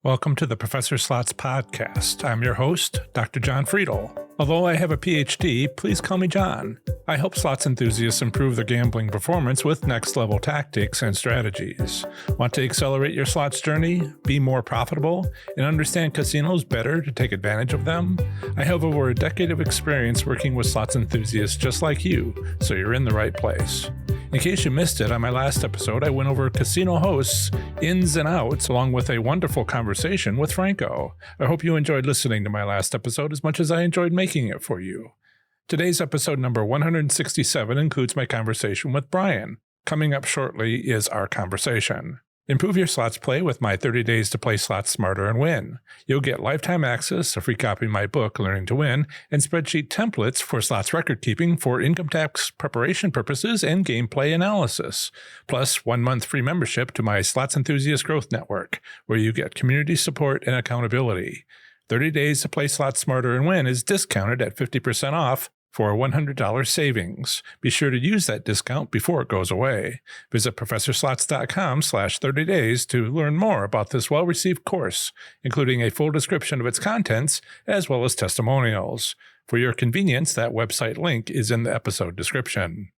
Welcome to the Professor Slots podcast. I'm your host, Dr. John Friedel. Although I have a PhD, please call me John. I help slots enthusiasts improve their gambling performance with next-level tactics and strategies. Want to accelerate your slots journey, be more profitable, and understand casinos better to take advantage of them? I have over a decade of experience working with slots enthusiasts just like you, so you're in the right place. In case you missed it, on my last episode, I went over casino hosts' ins and outs, along with a wonderful conversation with Franco. I hope you enjoyed listening to my last episode as much as I enjoyed making it for you. Today's episode number 167 includes my conversation with Brian. Coming up shortly is our conversation. Improve your slots play with my 30 days to play slots smarter and win. You'll get lifetime access, a free copy of my book, Learning to Win, and spreadsheet templates for slots record keeping for income tax preparation purposes and gameplay analysis. Plus, 1 month free membership to my Slots Enthusiast Growth Network, where you get community support and accountability. 30 days to play slots smarter and win is discounted at 50% off for a $100 savings. Be sure to use that discount before it goes away. Visit ProfessorSlots.com/30 days to learn more about this well-received course, including a full description of its contents, as well as testimonials. For your convenience, that website link is in the episode description.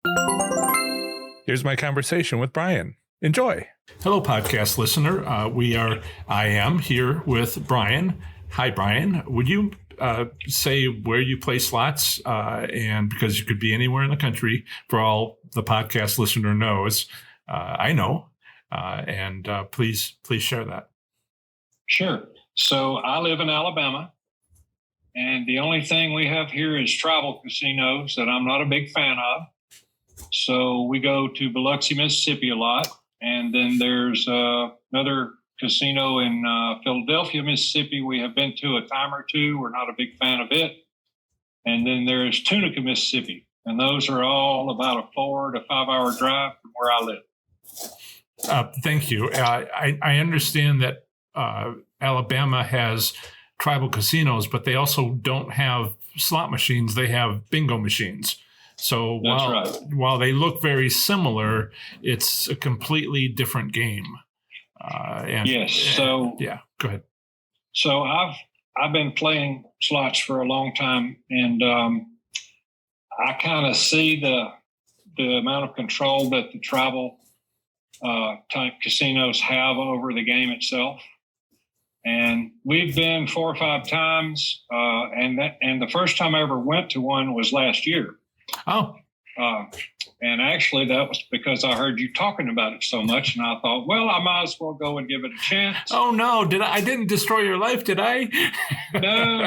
Here's my conversation with Brian. Enjoy. Hello, podcast listener. I am here with Brian. Hi, Brian. Would you say where you play slots, and because you could be anywhere in the country, for all the podcast listener knows, I know, and please share that. Sure. So I live in Alabama, and the only thing we have here is tribal casinos that I'm not a big fan of. So we go to Biloxi, Mississippi a lot, and then there's another casino in Philadelphia, Mississippi. We have been to a time or two. We're not a big fan of it. And then there's Tunica, Mississippi. And those are all about a 4 to 5 hour drive from where I live. Thank you. I understand that Alabama has tribal casinos, but they also don't have slot machines. They have bingo machines. So while they look very similar, it's a completely different game. So go ahead. So I've been playing slots for a long time, and I kind of see the amount of control that the tribal type casinos have over the game itself. And we've been 4 or 5 times, and the first time I ever went to one was last year. Oh. And actually, that was because I heard you talking about it so much, and I thought, well, I might as well go and give it a chance. Oh no! I didn't destroy your life, did I? No.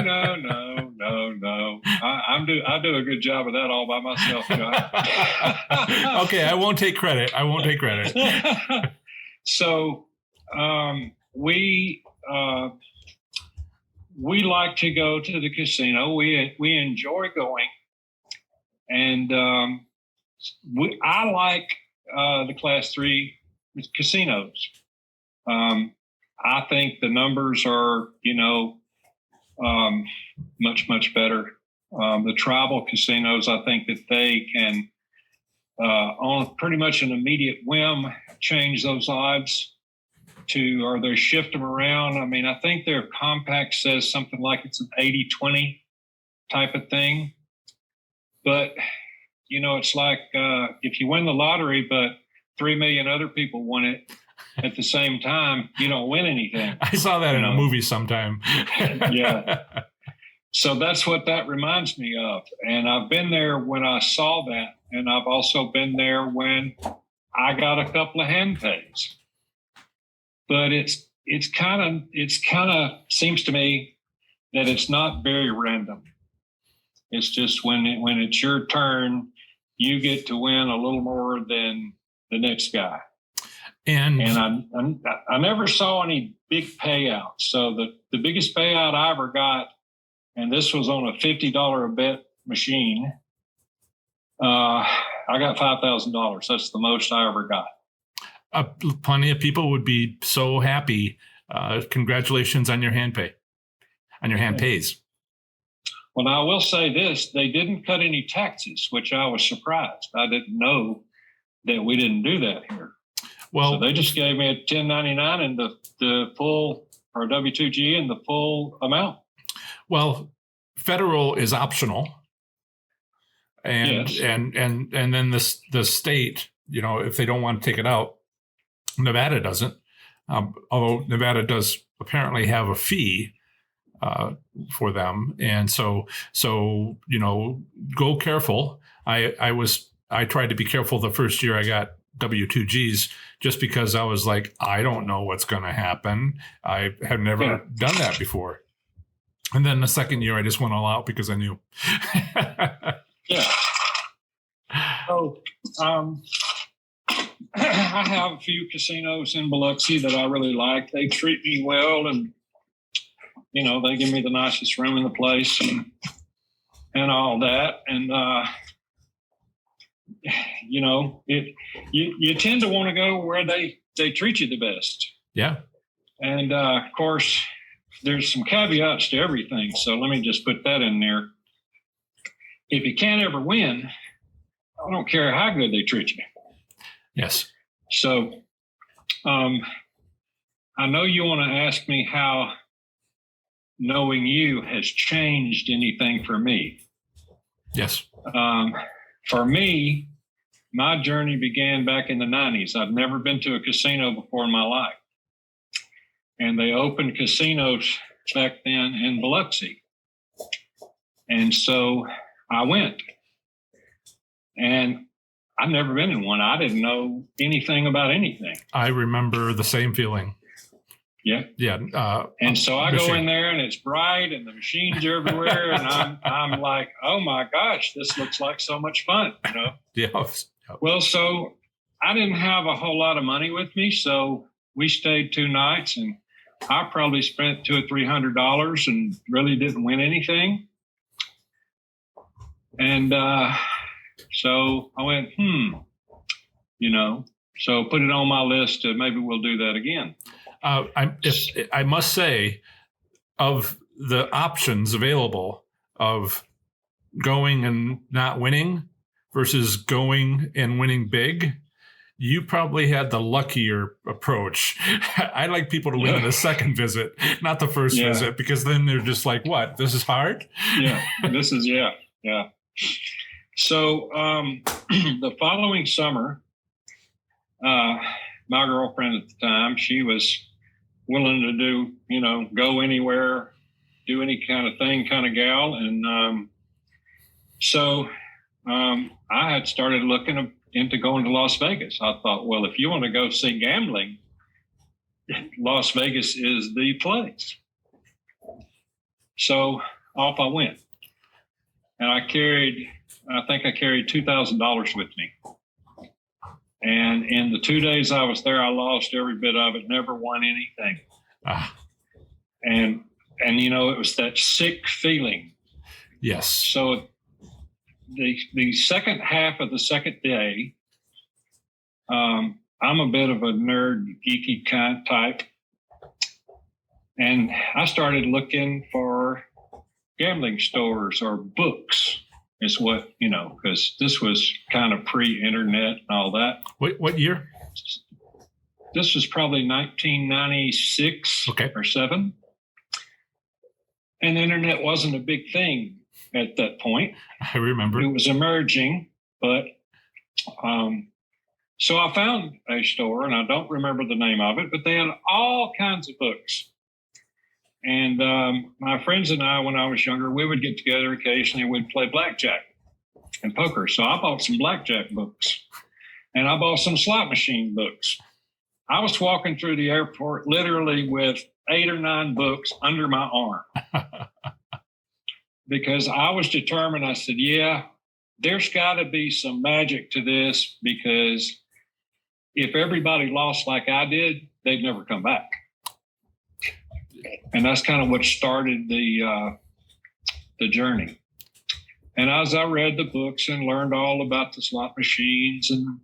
I do a good job of that all by myself, John. Okay, I won't take credit. So we like to go to the casino. We enjoy going. And I like the Class 3 casinos. I think the numbers are, much, much better. The tribal casinos, I think that they can, on pretty much an immediate whim, change those odds or they shift them around. I mean, I think their compact says something like it's an 80-20 type of thing. But, it's like if you win the lottery, but 3 million other people won it at the same time, you don't win anything. I saw that in a movie sometime. Yeah. So that's what that reminds me of. And I've been there when I saw that. And I've also been there when I got a couple of hand pays. But it's kind of seems to me that it's not very random. It's just when it's your turn, you get to win a little more than the next guy. And I never saw any big payouts. So the biggest payout I ever got, and this was on a $50 a bet machine, I got $5,000. That's the most I ever got. Plenty of people would be so happy. Congratulations on your hand pays. Well, now I will say this, they didn't cut any taxes, which I was surprised. I didn't know that we didn't do that here. Well, so they just gave me a 1099 and the full or W2G in the full amount? Well, federal is optional. And Yes. and then the state, if they don't want to take it out, Nevada doesn't. Although Nevada does apparently have a fee for them, and so go careful. I tried to be careful the first year I got W2Gs, just because I was like, I don't know what's going to happen. I have never done that before. And then the second year I just went all out because I knew. Yeah. So, I have a few casinos in Biloxi that I really like. They treat me well, and they give me the nicest room in the place, and all that. And you tend to want to go where they treat you the best. Yeah. And of course, there's some caveats to everything. So let me just put that in there. If you can't ever win, I don't care how good they treat you. Yes. So I know you want to ask me how knowing you has changed anything for me. Yes. For me, my journey began back in the 90s. I'd never been to a casino before in my life. And they opened casinos back then in Biloxi. And so I went. And I've never been in one. I didn't know anything about anything. I remember the same feeling. Yeah. Yeah. And so I go in there and it's bright and the machines are everywhere. And I'm like, oh my gosh, this looks like so much fun, Yeah. Well, so I didn't have a whole lot of money with me. So we stayed 2 nights and I probably spent $200 or $300 and really didn't win anything. And so I went, so put it on my list. Maybe we'll do that again. I must say, of the options available of going and not winning versus going and winning big, you probably had the luckier approach. I like people to win the second visit, not the first visit, because then they're just like, what? This is hard? Yeah, yeah. So the following summer, my girlfriend at the time, she was willing to do, go anywhere, do any kind of thing kind of gal. And so I had started looking into going to Las Vegas. I thought, well, if you want to go see gambling, Las Vegas is the place. So off I went. And I think I carried $2,000 with me. And in the 2 days I was there, I lost every bit of it, never won anything. And it was that sick feeling. Yes. So the second half of the second day, I'm a bit of a nerd, geeky kind of type. And I started looking for gambling stores or books. Is what, because this was kind of pre-internet and all that. What year? This was probably 1996 or 7. And the internet wasn't a big thing at that point. I remember. It was emerging, but so I found a store, and I don't remember the name of it, but they had all kinds of books. And my friends and I, when I was younger, we would get together occasionally and we'd play blackjack and poker. So I bought some blackjack books and I bought some slot machine books. I was walking through the airport literally with 8 or 9 books under my arm because I was determined. I said, yeah, there's got to be some magic to this, because if everybody lost like I did, they'd never come back. And that's kind of what started the journey. And as I read the books and learned all about the slot machines, and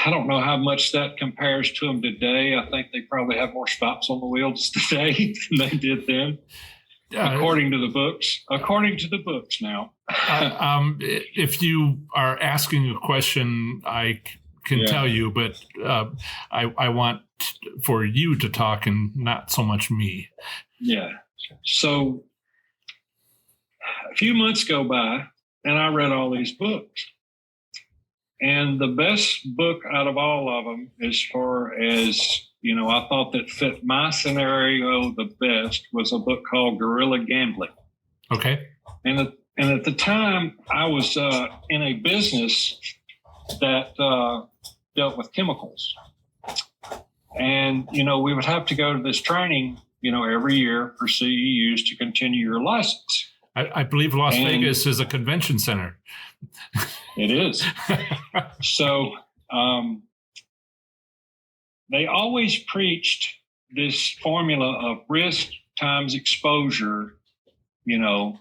I don't know how much that compares to them today. I think they probably have more spots on the wheels today than they did then, according to the books. According to the books now. If you are asking a question, I can tell you, but I want for you to talk and not so much me. Yeah. So a few months go by, and I read all these books. And the best book out of all of them, as far as, I thought that fit my scenario the best, was a book called Guerrilla Gambling. Okay. And at the time, I was in a business that dealt with chemicals. And, we would have to go to this training, every year for CEUs to continue your license. I believe Las Vegas is a convention center. It is. So they always preached this formula of risk times exposure, limit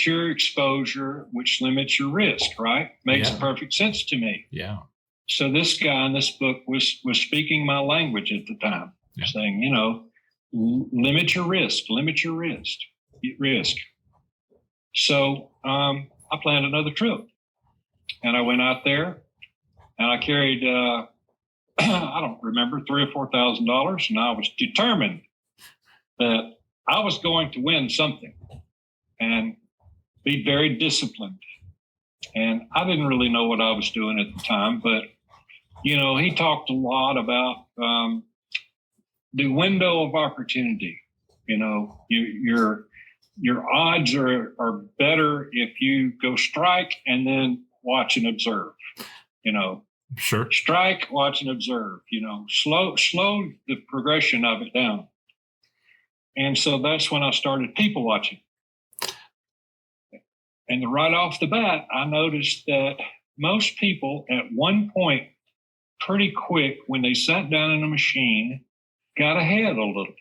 your exposure, which limits your risk, right? Makes perfect sense to me. Yeah. So this guy in this book was speaking my language at the time, saying, limit your risk. So I planned another trip, and I went out there, and I carried, I don't remember, $3,000 or $4,000, and I was determined that I was going to win something and be very disciplined. And I didn't really know what I was doing at the time, but he talked a lot about the window of opportunity. Your odds are better if you go strike and then watch and observe. Sure. Strike, watch and observe. Slow the progression of it down. And so that's when I started people watching. And right off the bat, I noticed that most people at one point, pretty quick, when they sat down in a machine, got ahead a little.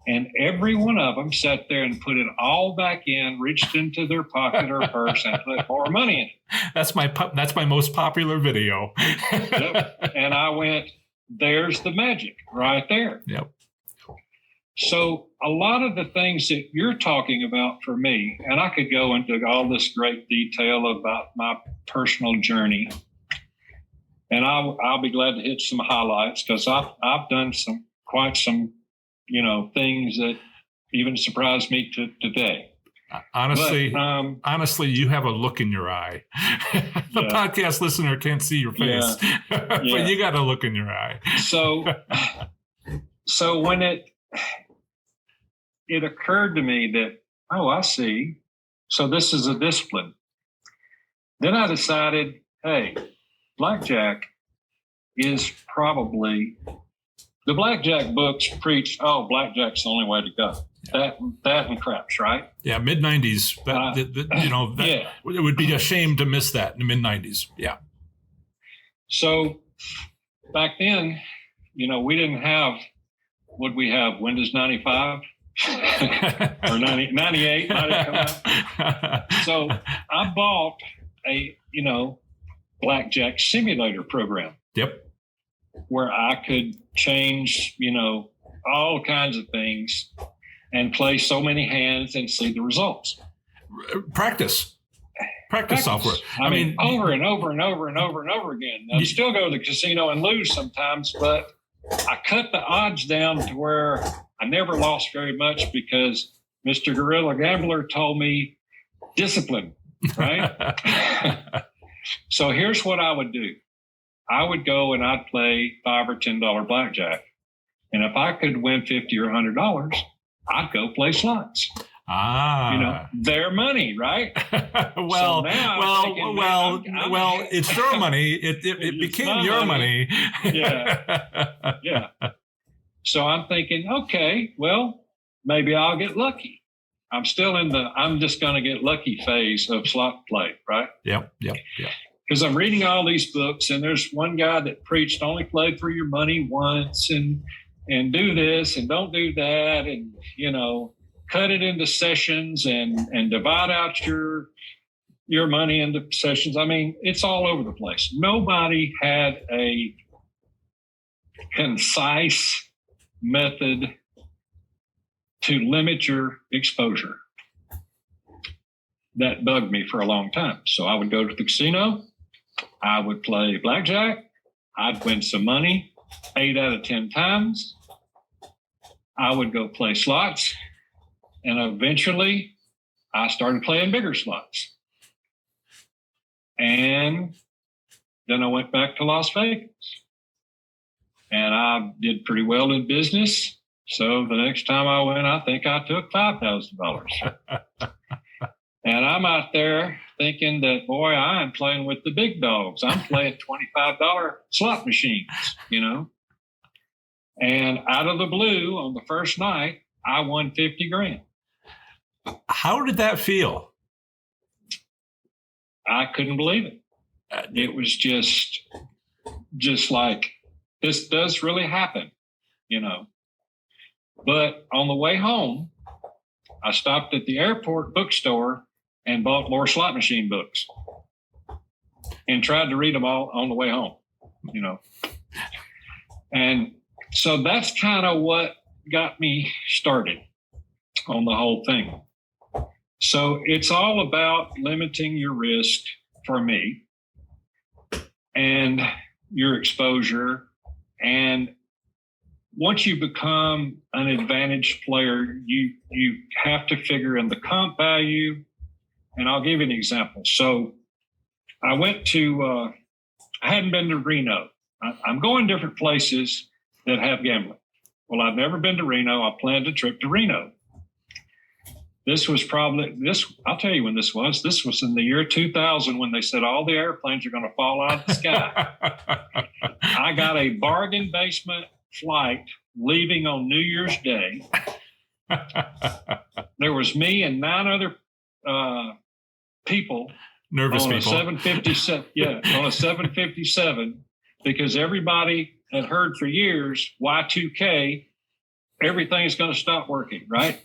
And every one of them sat there and put it all back in, reached into their pocket or purse and put more money in it. That's my most popular video. Yep. And I went, there's the magic right there. Yep. So a lot of the things that you're talking about for me, and I could go into all this great detail about my personal journey, and I'll be glad to hit some highlights, because I've done quite some things that even surprised me today. Honestly, you have a look in your eye. The podcast listener can't see your face, but you got a look in your eye. So when it occurred to me that, I see. So this is a discipline. Then I decided, hey, blackjack is probably, the blackjack books preach, blackjack's the only way to go. That and craps, right? Yeah, mid-90s. It would be a shame to miss that in the mid-90s. Yeah. So back then, we didn't have, what we have, Windows 95? Or 98 might have come out. So I bought a, blackjack simulator program. Yep. Where I could change, all kinds of things and play so many hands and see the results. Practice software. I mean, over and over and over and over and over again. I still go to the casino and lose sometimes, but I cut the odds down to where I never lost very much, because Mr. Guerrilla Gambler told me discipline, right? So here's what I would do. I would go and I'd play $5 or $10 blackjack. And if I could win $50 or $100, I'd go play slots. Their money, right? Well, it's your money. It became your money. Yeah. So I'm thinking, okay, well, maybe I'll get lucky. I'm still in the I'm just going to get lucky phase of slot play, right? Yep. Because I'm reading all these books, and there's one guy that preached only play for your money once, and do this and don't do that, and cut it into sessions and divide out your money into sessions. I mean, it's all over the place. Nobody had a concise method to limit your exposure. that bugged me for a long time. So I would go to the casino. I would play blackjack. I'd win some money 8 out of 10 times. I would go play slots. And eventually I started playing bigger slots. And then I went back to Las Vegas. And I did pretty well in business. So the next time I went, I think I took $5,000. And I'm out there thinking that, boy, I am playing with the big dogs. I'm playing $25 slot machines, you know. And out of the blue on the first night, I won 50 grand. How did that feel? I couldn't believe it. It was just like, this does really happen, you know. But on the way home, I stopped at the airport bookstore and bought more slot machine books and tried to read them all on the way home, you know. And so that's kind of what got me started on the whole thing. So it's all about limiting your risk for me and your exposure. And once you become an advantaged player, you have to figure in the comp value. And I'll give you an example. So I went to, I hadn't been to Reno. I'm going different places that have gambling. Well, I've never been to Reno. I planned a trip to Reno. This was probably, I'll tell you when this was. This was in the year 2000 when they said all the airplanes are going to fall out of the sky. I got a bargain basement flight leaving on New Year's Day. There was me and 9 other people. Nervous on people. A 757, on a 757, because everybody had heard for years, Y2K, everything's going to stop working, right?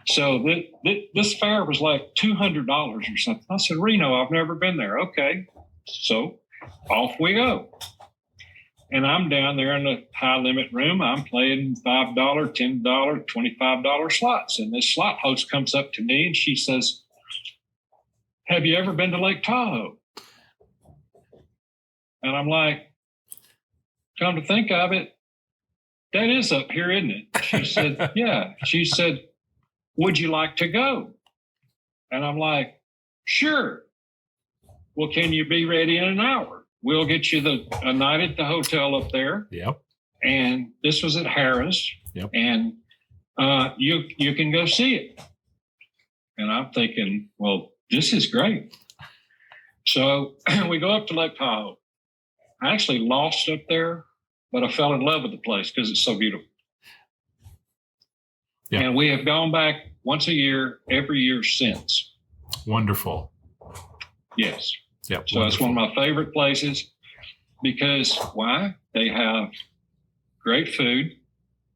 So this fare was like $200 or something. I said, Reno, I've never been there. Okay. So off we go. And I'm down there in the high limit room. I'm playing $5, $10, $25 slots. And this slot host comes up to me and she says, have you ever been to Lake Tahoe? And I'm like, come to think of it, that is up here, isn't it? She said, yeah. She said, would you like to go? And I'm like, sure. Well, can you be ready in an hour? We'll get you a night at the hotel up there. Yep. And this was at Harris. Yep. And you can go see it. And I'm thinking, well, this is great. So we go up to Lake Tahoe. I actually lost up there, but I fell in love with the place because it's so beautiful. Yeah. And we have gone back once a year, every year since. Wonderful. Yes. Yep. So it's one of my favorite places because why? They have great food.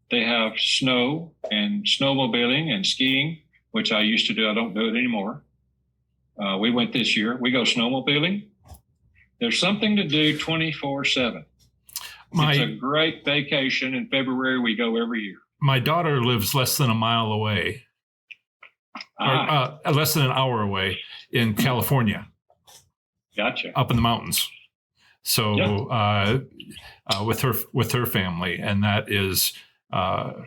They have snow and snowmobiling and skiing, which I used to do. I don't do it anymore. We went this year. We go snowmobiling. There's something to do 24/7. It's a great vacation. In February, we go every year. My daughter lives less than a mile away, or less than an hour away in California. Gotcha. Up in the mountains. So with her family, and that is, I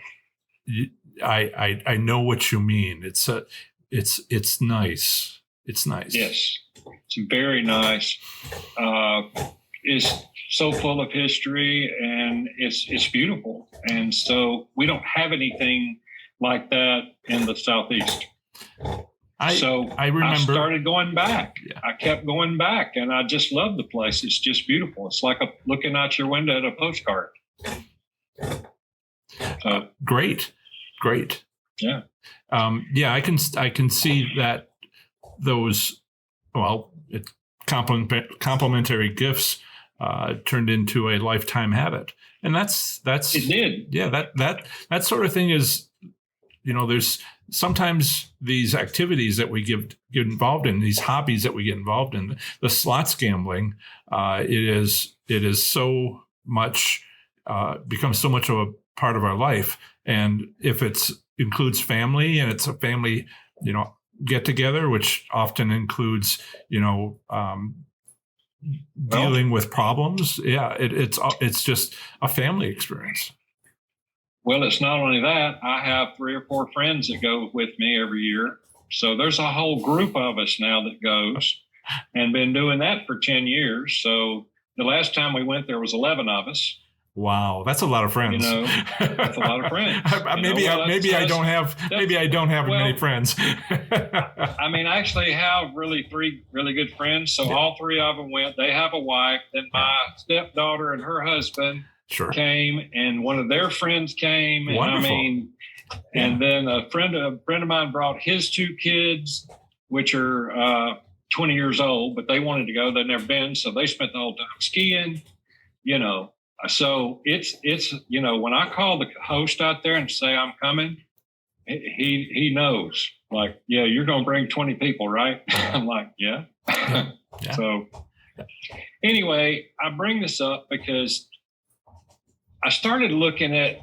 know what you mean. It's nice. It's nice. Yes, it's very nice. It's so full of history, and it's beautiful. And so we don't have anything like that in the Southeast. I remember I started going back. Yeah. I kept going back, and I just love the place. It's just beautiful. It's like looking out your window at a postcard. Great. Yeah. I can see that those complimentary gifts turned into a lifetime habit, and that's it did. Yeah, that sort of thing is, there's sometimes these activities that we get involved in, these hobbies that we get involved in, the slots gambling, it is so much becomes so much of a part of our life. And if it includes family and it's a family, get together, which often includes, dealing with problems. Yeah, it's just a family experience. Well, it's not only that. I have 3 or 4 friends that go with me every year. So there's a whole group of us now that goes, and been doing that for 10 years. So the last time we went, there was 11 of us. Wow, that's a lot of friends. That's a lot of friends. Maybe I don't have many friends. I mean, I actually have 3 really good friends. So all 3 of them went. They have a wife. Then my stepdaughter and her husband came, and one of their friends came. And Wonderful. And then a friend of mine brought his 2 kids, which are 20 years old, but they wanted to go. They'd never been, so they spent the whole time skiing. So it's when I call the host out there and say I'm coming, he knows. Like, yeah, you're going to bring 20 people, right? I'm like, yeah. So anyway, I bring this up because I started looking at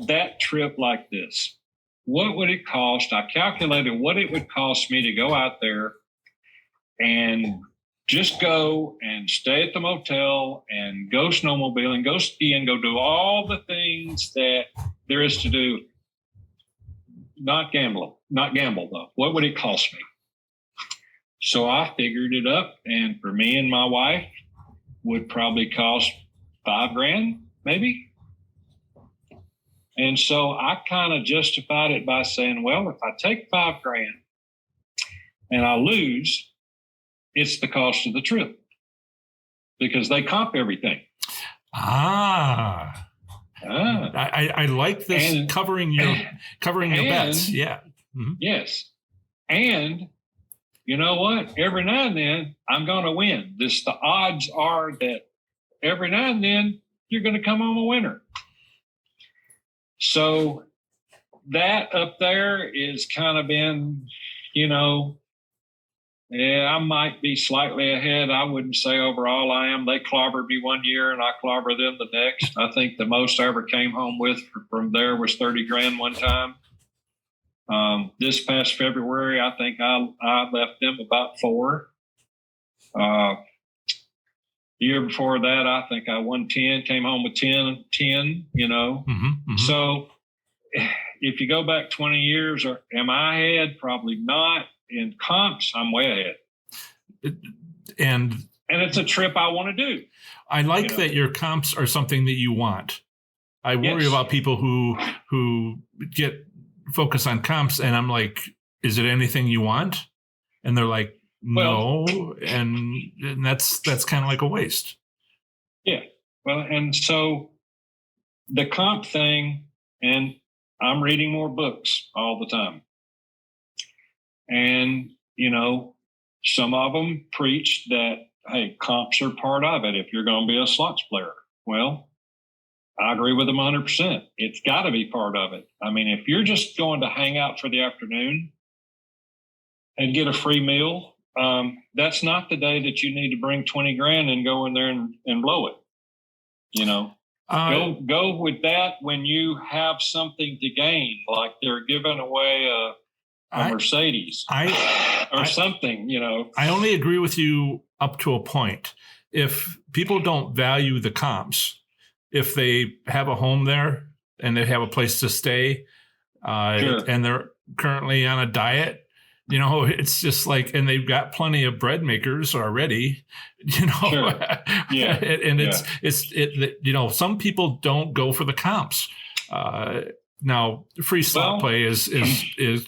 that trip like this. What would it cost? I calculated what it would cost me to go out there and just go and stay at the motel and go snowmobiling, go skiing, go do all the things that there is to do. Not gamble though. What would it cost me? So I figured it up, and for me and my wife would probably cost $5,000, maybe. And so I kind of justified it by saying, well, if I take $5,000 and I lose, it's the cost of the trip, because they comp everything. I like this, and covering your bets. Yeah. Mm-hmm. Yes. And you know what? Every now and then I'm going to win. The odds are that every now and then you're going to come home a winner. So that up there is kind of been, I might be slightly ahead. I wouldn't say overall I am. They clobbered me one year and I clobbered them the next. I think the most I ever came home with from there was $30,000 one time. This past February, I think I left them about $4. The year before that, I think I won 10, came home with 10, Mm-hmm. So if you go back 20 years, am I ahead? Probably not. In comps, I'm way ahead. And it's a trip I want to do. I like that your comps are something that you want. I worry about people who get focused on comps, and I'm like, is it anything you want? And they're like, no, and that's kind of like a waste. Yeah. Well, and so the comp thing, and I'm reading more books all the time. And, some of them preach that, hey, comps are part of it if you're going to be a slots player. Well, I agree with them 100%. It's got to be part of it. I mean, if you're just going to hang out for the afternoon and get a free meal, that's not the day that you need to bring $20,000 and go in there and blow it. Go with that when you have something to gain, like they're giving away a Mercedes or something, I only agree with you up to a point. If people don't value the comps, if they have a home there and they have a place to stay, and they're currently on a diet, it's just like, and they've got plenty of bread makers already, Sure. Yeah. And it's some people don't go for the comps. Now, free slot play is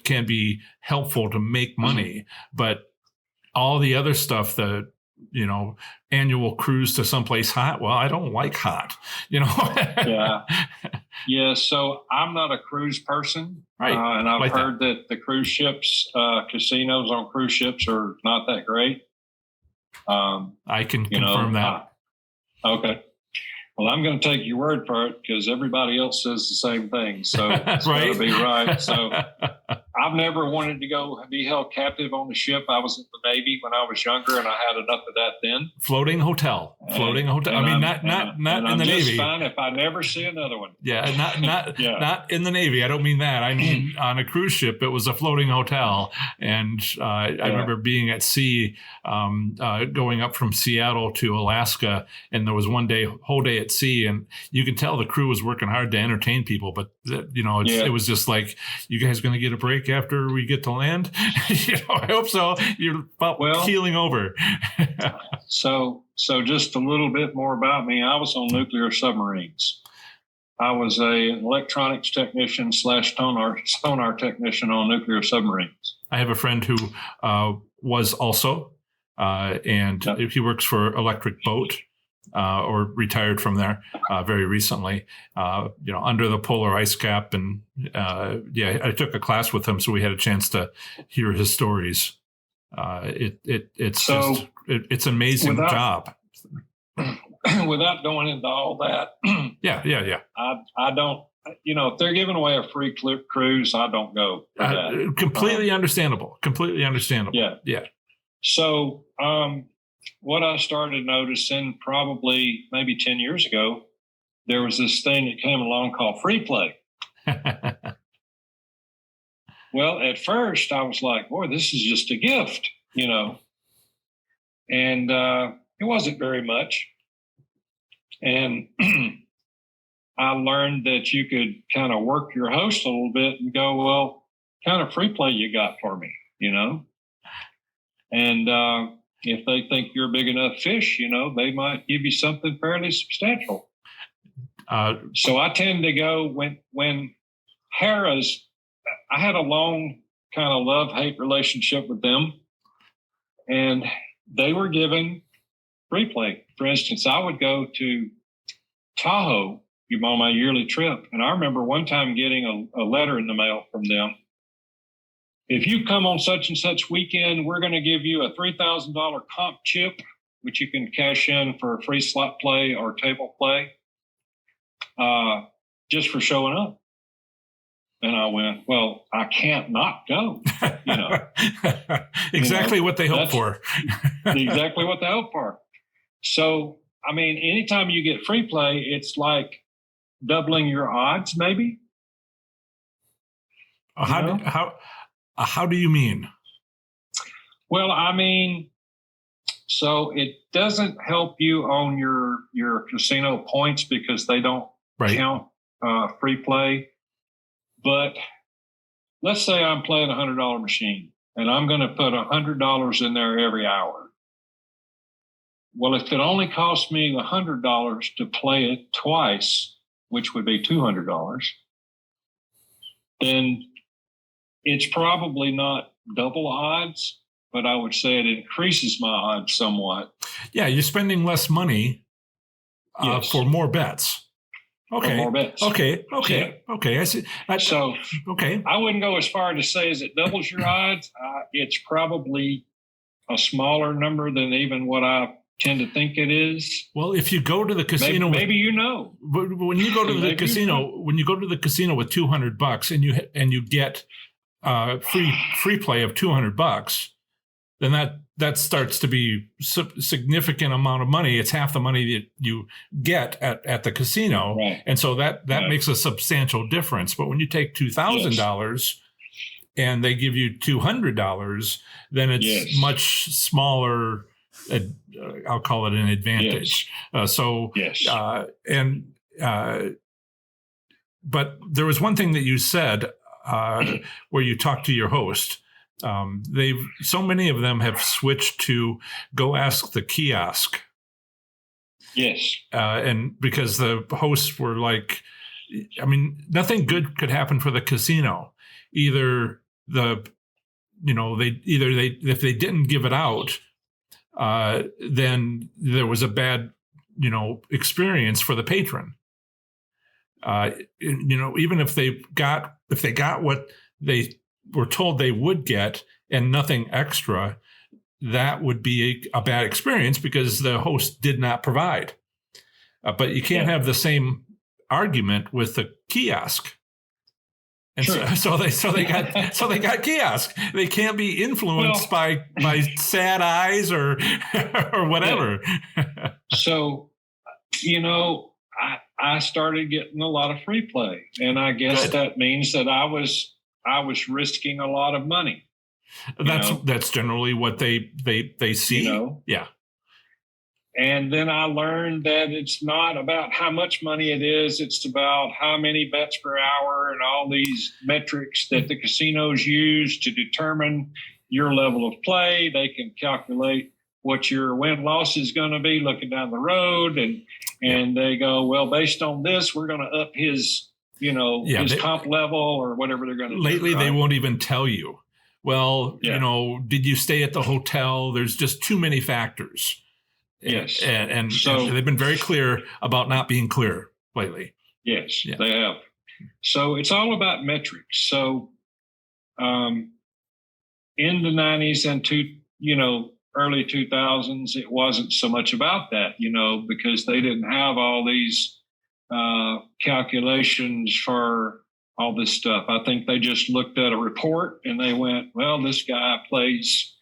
can be helpful to make money, but all the other stuff, the annual cruise to someplace hot. Well, I don't like hot, Yeah. So I'm not a cruise person, right? And I've heard that the cruise ships, casinos on cruise ships are not that great. I can confirm that. Okay. Well, I'm going to take your word for it because everybody else says the same thing. So it's got to be right. So I've never wanted to go be held captive on the ship. I was in the Navy when I was younger, and I had enough of that then. Floating hotel. I mean, not in the Navy. Fine if I never see another one. Yeah, not in the Navy. I don't mean that. I mean on a cruise ship, it was a floating hotel, and I remember being at sea, going up from Seattle to Alaska, and there was one whole day at sea, and you could tell the crew was working hard to entertain people, but it was just like, you guys going to get a break after we get to land? I hope so. You're about keeling over. So just a little bit more about me. I was on nuclear submarines. I was an electronics technician / sonar technician on nuclear submarines. I have a friend who was also, and he works for Electric Boat, or retired from there very recently, under the polar ice cap. And I took a class with him, so we had a chance to hear his stories. It's an amazing job. Without going into all that, I don't. If they're giving away a free cruise, I don't go. Completely understandable. Completely understandable. Yeah. So, what I started noticing probably maybe 10 years ago, there was this thing that came along called free play. Well, at first I was like, boy, this is just a gift, and it wasn't very much. And I learned that you could kind of work your host a little bit and go, well, kind of free play you got for me, and if they think you're a big enough fish, they might give you something fairly substantial. So I tend to go when Harrah's, I had a long kind of love-hate relationship with them, and they were given free play. For instance, I would go to Tahoe on my yearly trip, and I remember one time getting a letter in the mail from them. If you come on such and such weekend, we're going to give you a $3,000 comp chip, which you can cash in for free slot play or table play, just for showing up. And I went, well, I can't not go. Exactly what they hope for. Exactly what they hope for. So, I mean, anytime you get free play, it's like doubling your odds, maybe. How do you mean? Well, I mean, so it doesn't help you on your casino points because they don't count free play. But let's say I'm playing a $100 machine and I'm going to put $100 in there every hour. Well, if it only costs me $100 to play it twice, which would be $200, then it's probably not double odds, but I would say it increases my odds somewhat. Yeah, you're spending less money for more bets. Okay. More bets. Okay. I see. I wouldn't go as far to say as it doubles your odds. It's probably a smaller number than even what I tend to think it is. Well, if you go to the casino, maybe when you go to the casino, when you go to the casino with $200 and you get free play of $200, then that starts to be significant amount of money. It's half the money that you get at the casino. Right. And so that makes a substantial difference. But when you take $2,000 and they give you $200, then it's much smaller. I'll call it an advantage. But there was one thing that you said where you talked to your host. So many of them have switched to go ask the kiosk. Yes. And because the hosts were like, I mean, nothing good could happen for the casino. If they didn't give it out, then there was a bad, experience for the patron. Even if they got what they were told they would get and nothing extra, that would be a bad experience because the host did not provide. But you can't have the same argument with the kiosk. And True. so they got kiosk. They can't be influenced by sad eyes or whatever. Yeah. So, I started getting a lot of free play, and I guess that means that I was risking a lot of money. That's generally what they see. Yeah. And then I learned that it's not about how much money it is. It's about how many bets per hour and all these metrics that the casinos use to determine your level of play. They can calculate what your win-loss is going to be looking down the road. And they go, well, based on this, we're going to up his, comp level or whatever they're going to do. Lately, they won't even tell you. Well, did you stay at the hotel? There's just too many factors. Yes. And they've been very clear about not being clear lately. Yes, they have. So it's all about metrics. So in the 90s and early 2000s, it wasn't so much about that, because they didn't have all these calculations for all this stuff. I think they just looked at a report and they went, well, this guy plays,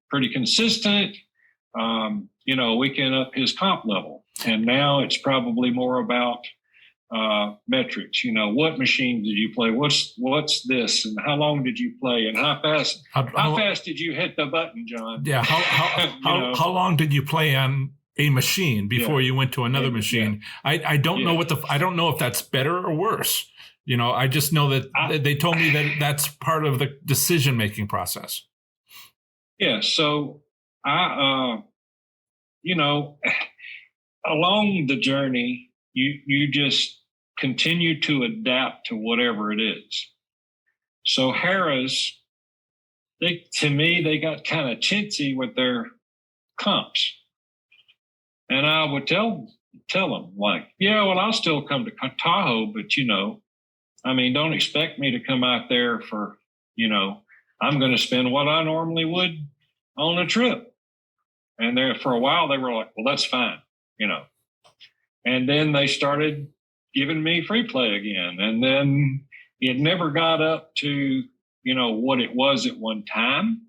pretty consistent. We can up his comp level. And now it's probably more about metrics. What machine did you play? What's this? And how long did you play? And how fast did you hit the button, John? Yeah. How long did you play on a machine before you went to another machine? Yeah. I don't know I don't know if that's better or worse. I just know that they told me that that's part of the decision-making process. Yeah. So along the journey, you just continue to adapt to whatever it is. So Harrah's, they got kind of chintzy with their comps. And I would tell them, like, I'll still come to Tahoe, but, don't expect me to come out there for, I'm going to spend what I normally would on a trip. And there for a while, they were like, well, that's fine, And then they started giving me free play again. And then it never got up to, what it was at one time.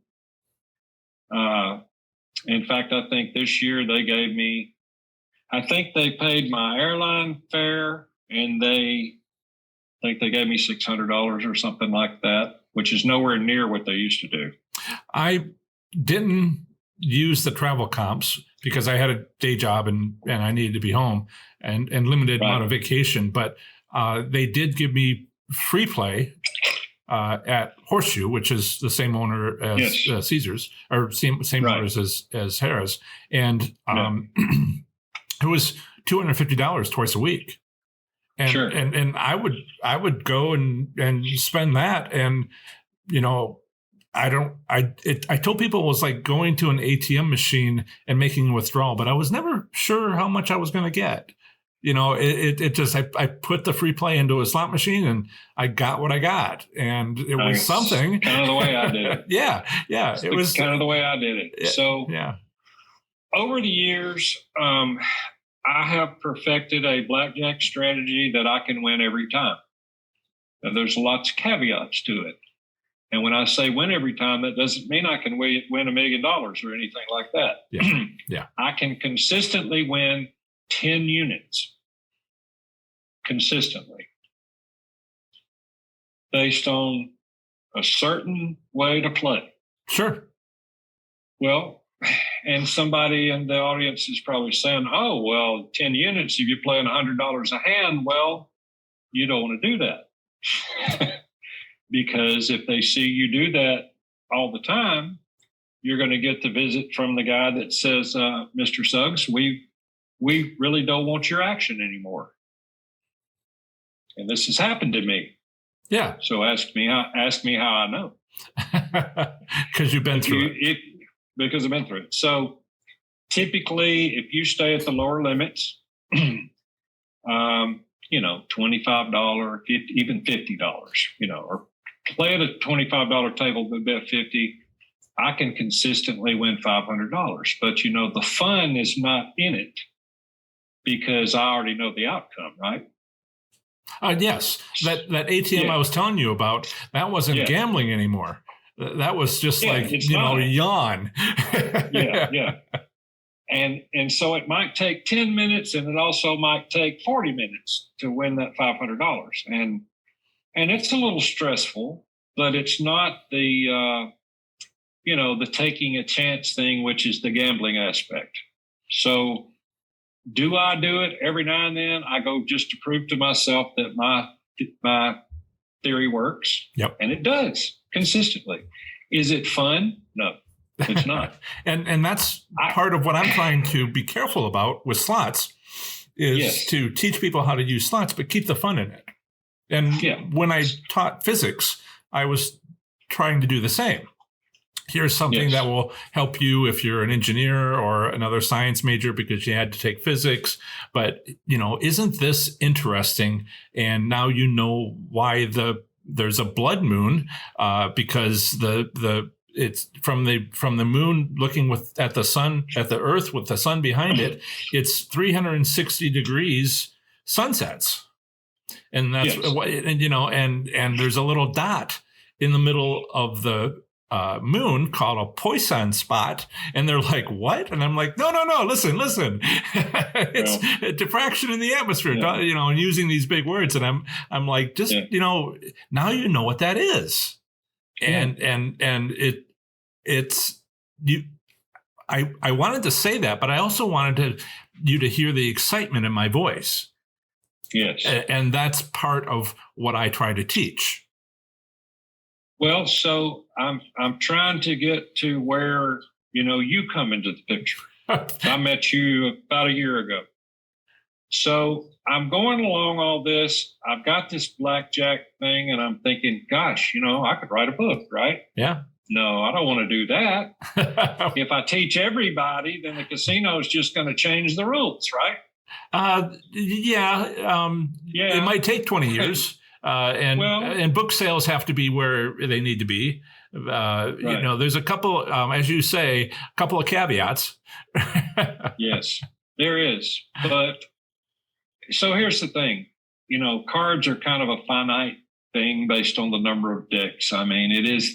In fact, I think this year they gave me, I think they paid my airline fare and I think they gave me $600 or something like that, which is nowhere near what they used to do. I didn't use the travel comps because I had a day job and I needed to be home and limited amount of vacation. But they did give me free play at Horseshoe, which is the same owner as Caesars, or same owners as Harrah's. And it was $250 twice a week. And, and I would go and spend that. And, I told people it was like going to an ATM machine and making a withdrawal, but I was never sure how much I was going to get. It just, I put the free play into a slot machine and I got what I got. And it was something. Kind of the way I did it. Yeah. It was kind of the way I did it. So over the years, I have perfected a blackjack strategy that I can win every time. Now, there's lots of caveats to it. And when I say win every time, that doesn't mean I can win $1 million or anything like that. Yeah. I can consistently win 10 units consistently based on a certain way to play. Sure. Well, and somebody in the audience is probably saying, 10 units, if you're playing $100 a hand, well, you don't want to do that. Because if they see you do that all the time, you're going to get the visit from the guy that says, Mr. Suggs, we really don't want your action anymore. And this has happened to me. Yeah. So ask me how I know. Because you've been through it. Because I've been through it. So typically, if you stay at the lower limits, $25, even $50, or play at a $25 table but bet $50, I can consistently win $500. But the fun is not in it because I already know the outcome, right? Yes, that ATM I was telling you about, that wasn't gambling anymore. That was just yawn. Yeah. And so it might take 10 minutes, and it also might take 40 minutes to win that $500. And it's a little stressful, but it's not the the taking a chance thing, which is the gambling aspect. So do I do it every now and then? I go just to prove to myself that my theory works. Yep. And it does consistently. Is it fun? No, it's not. and that's part of what I'm trying to be careful about with slots is to teach people how to use slots, but keep the fun in it. And when I taught physics, I was trying to do the same. Here's something that will help you if you're an engineer or another science major because you had to take physics. But, isn't this interesting? And now you know why there's a blood moon because it's from the moon looking at the sun, at the earth with the sun behind it. It's 360 degrees sunsets. And that's and there's a little dot in the middle of the moon called a Poisson spot, and they're like, what? And I'm like, no, listen. It's a diffraction in the atmosphere, and using these big words. And I'm like, just, now you know what that is. And it's you, I wanted to say that, but I also wanted you to hear the excitement in my voice. Yes. And that's part of what I try to teach. Well, so I'm trying to get to where, you come into the picture. I met you about a year ago. So I'm going along all this. I've got this blackjack thing, and I'm thinking, gosh, I could write a book, right? Yeah. No, I don't want to do that. If I teach everybody, then the casino is just going to change the rules, right? It might take 20 years. And book sales have to be where they need to be. Right. There's a couple, as you say, a couple of caveats. Yes, there is. But so here's the thing, cards are kind of a finite thing based on the number of decks. I mean,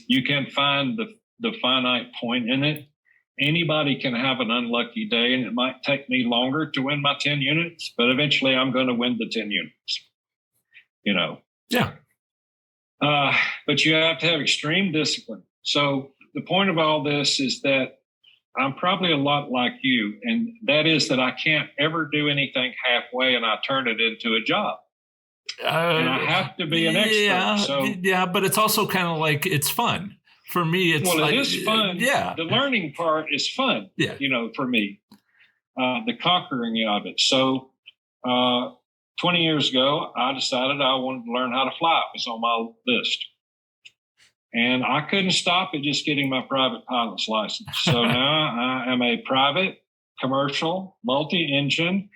you can find the finite point in it. Anybody can have an unlucky day, and it might take me longer to win my 10 units, but eventually I'm going to win the 10 units, Yeah. But you have to have extreme discipline. So the point of all this is that I'm probably a lot like you, and that is that I can't ever do anything halfway and I turn it into a job. And I have to be an expert. Yeah, but it's also kind of like it's fun. For me, it's it is fun. Yeah. The learning part is fun, for me, the conquering of it. So 20 years ago, I decided I wanted to learn how to fly. It was on my list. And I couldn't stop at just getting my private pilot's license. So now I am a private, commercial, multi-engine,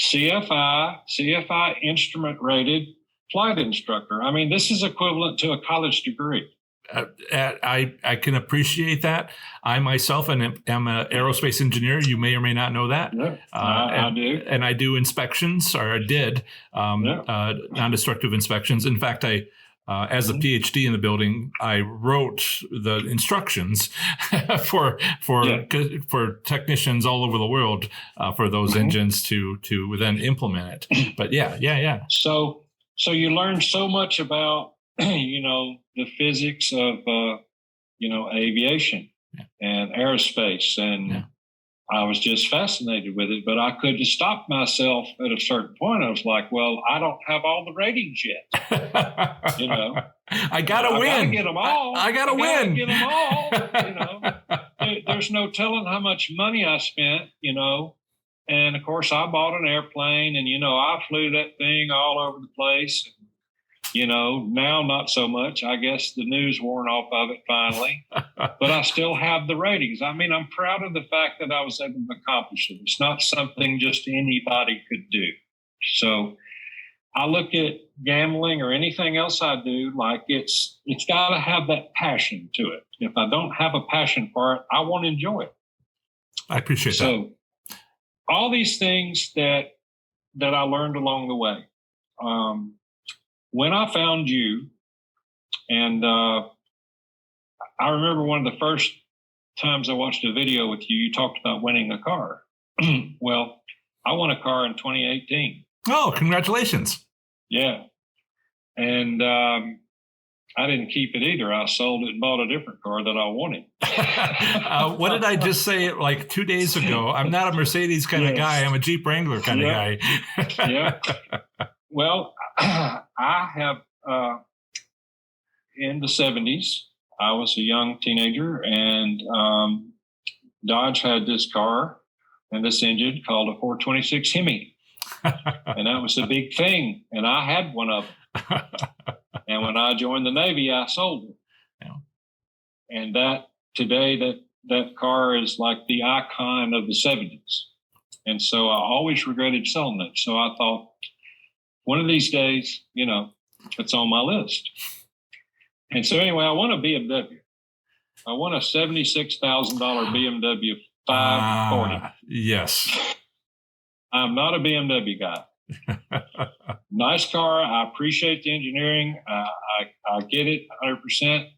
CFI instrument rated flight instructor. I mean, this is equivalent to a college degree. I can appreciate that. I myself am an aerospace engineer. You may or may not know that. Yeah, I do. And I do inspections, or I did, non-destructive inspections. In fact, as a PhD in the building, I wrote the instructions for technicians all over the world for those engines to then implement it. But yeah. So you learn so much about the physics of aviation and aerospace, and I was just fascinated with it, but I couldn't stop myself at a certain point. I was like, well, I don't have all the ratings yet. I gotta win. I gotta get them all. I gotta win. Get them all. There's no telling how much money I spent, and of course I bought an airplane, and, I flew that thing all over the place. Now not so much. I guess the news worn off of it finally, but I still have the ratings. I mean, I'm proud of the fact that I was able to accomplish it. It's not something just anybody could do. So I look at gambling or anything else I do like it's got to have that passion to it. If I don't have a passion for it, I won't enjoy it. I appreciate that. So all these things that I learned along the way, when I found you, and I remember one of the first times I watched a video with you, you talked about winning a car. Well, I won a car in 2018. Oh, congratulations. Yeah. And I didn't keep it either. I sold it and bought a different car that I wanted. What did I just say like 2 days ago? I'm not a Mercedes kind of guy. I'm a Jeep Wrangler kind of guy. Yeah. Well, I have, in the 70s, I was a young teenager, and Dodge had this car and this engine called a 426 Hemi. And that was a big thing. And I had one of them. And when I joined the Navy, I sold it. Yeah. And today, that car is like the icon of the 70s. And so I always regretted selling it. So I thought, one of these days, it's on my list. And so anyway, I won a BMW. I won a $76,000 BMW 540. Yes. I'm not a BMW guy. Nice car. I appreciate the engineering. I get it 100%.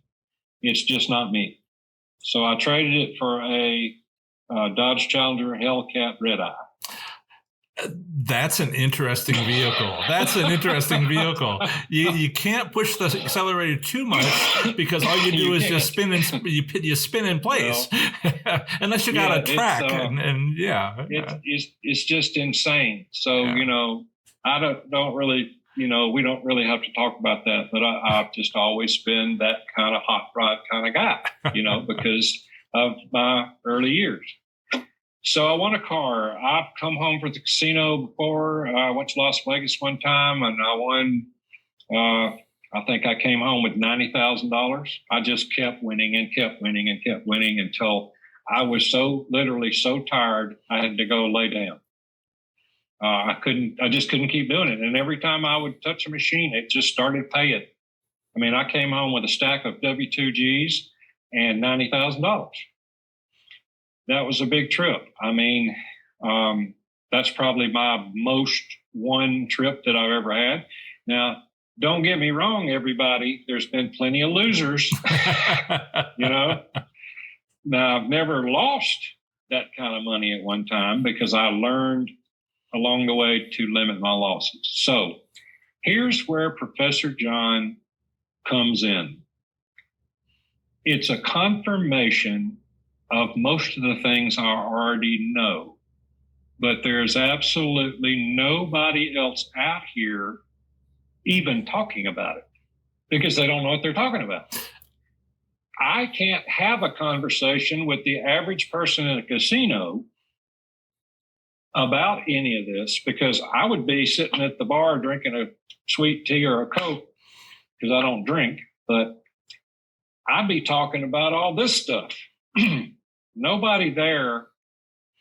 It's just not me. So I traded it for a Dodge Challenger Hellcat Red Eye. That's an interesting vehicle. You can't push the accelerator too much because all you do is just spin you spin in place, unless you got a track. It's just insane. So I don't really we don't really have to talk about that. But I've just always been that kind of hot rod kind of guy, because of my early years. So I won a car. I've come home from the casino before. I went to Las Vegas one time, and I won. I think I came home with $90,000. I just kept winning and kept winning and kept winning until I was literally so tired I had to go lay down. I just couldn't keep doing it. And every time I would touch a machine, it just started paying. I mean, I came home with a stack of W2Gs and $90,000. That was a big trip. I mean, that's probably my most won trip that I've ever had. Now, don't get me wrong, everybody. There's been plenty of losers, Now, I've never lost that kind of money at one time because I learned along the way to limit my losses. So here's where Professor John comes in. It's a confirmation of most of the things I already know, but there's absolutely nobody else out here even talking about it because they don't know what they're talking about. I can't have a conversation with the average person in a casino about any of this because I would be sitting at the bar drinking a sweet tea or a Coke because I don't drink, but I'd be talking about all this stuff. Nobody there,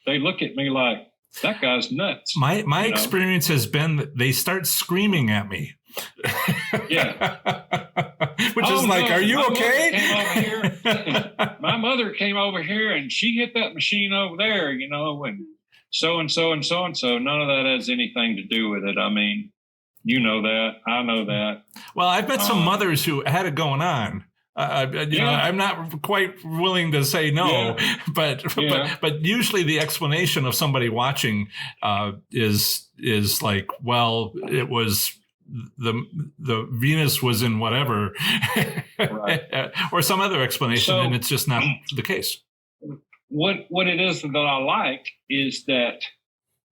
they look at me like, that guy's nuts. My experience has been that they start screaming at me. Yeah. Which is like, are you okay? My mother came over here and she hit that machine over there, and so and so and so and so. None of that has anything to do with it. I mean, you know that. I know that. Well, I've met some mothers who had it going on. I'm not quite willing to say no, but usually the explanation of somebody watching is like, well, it was the Venus was in whatever, right. Or some other explanation, and it's just not the case. What it is that I like is that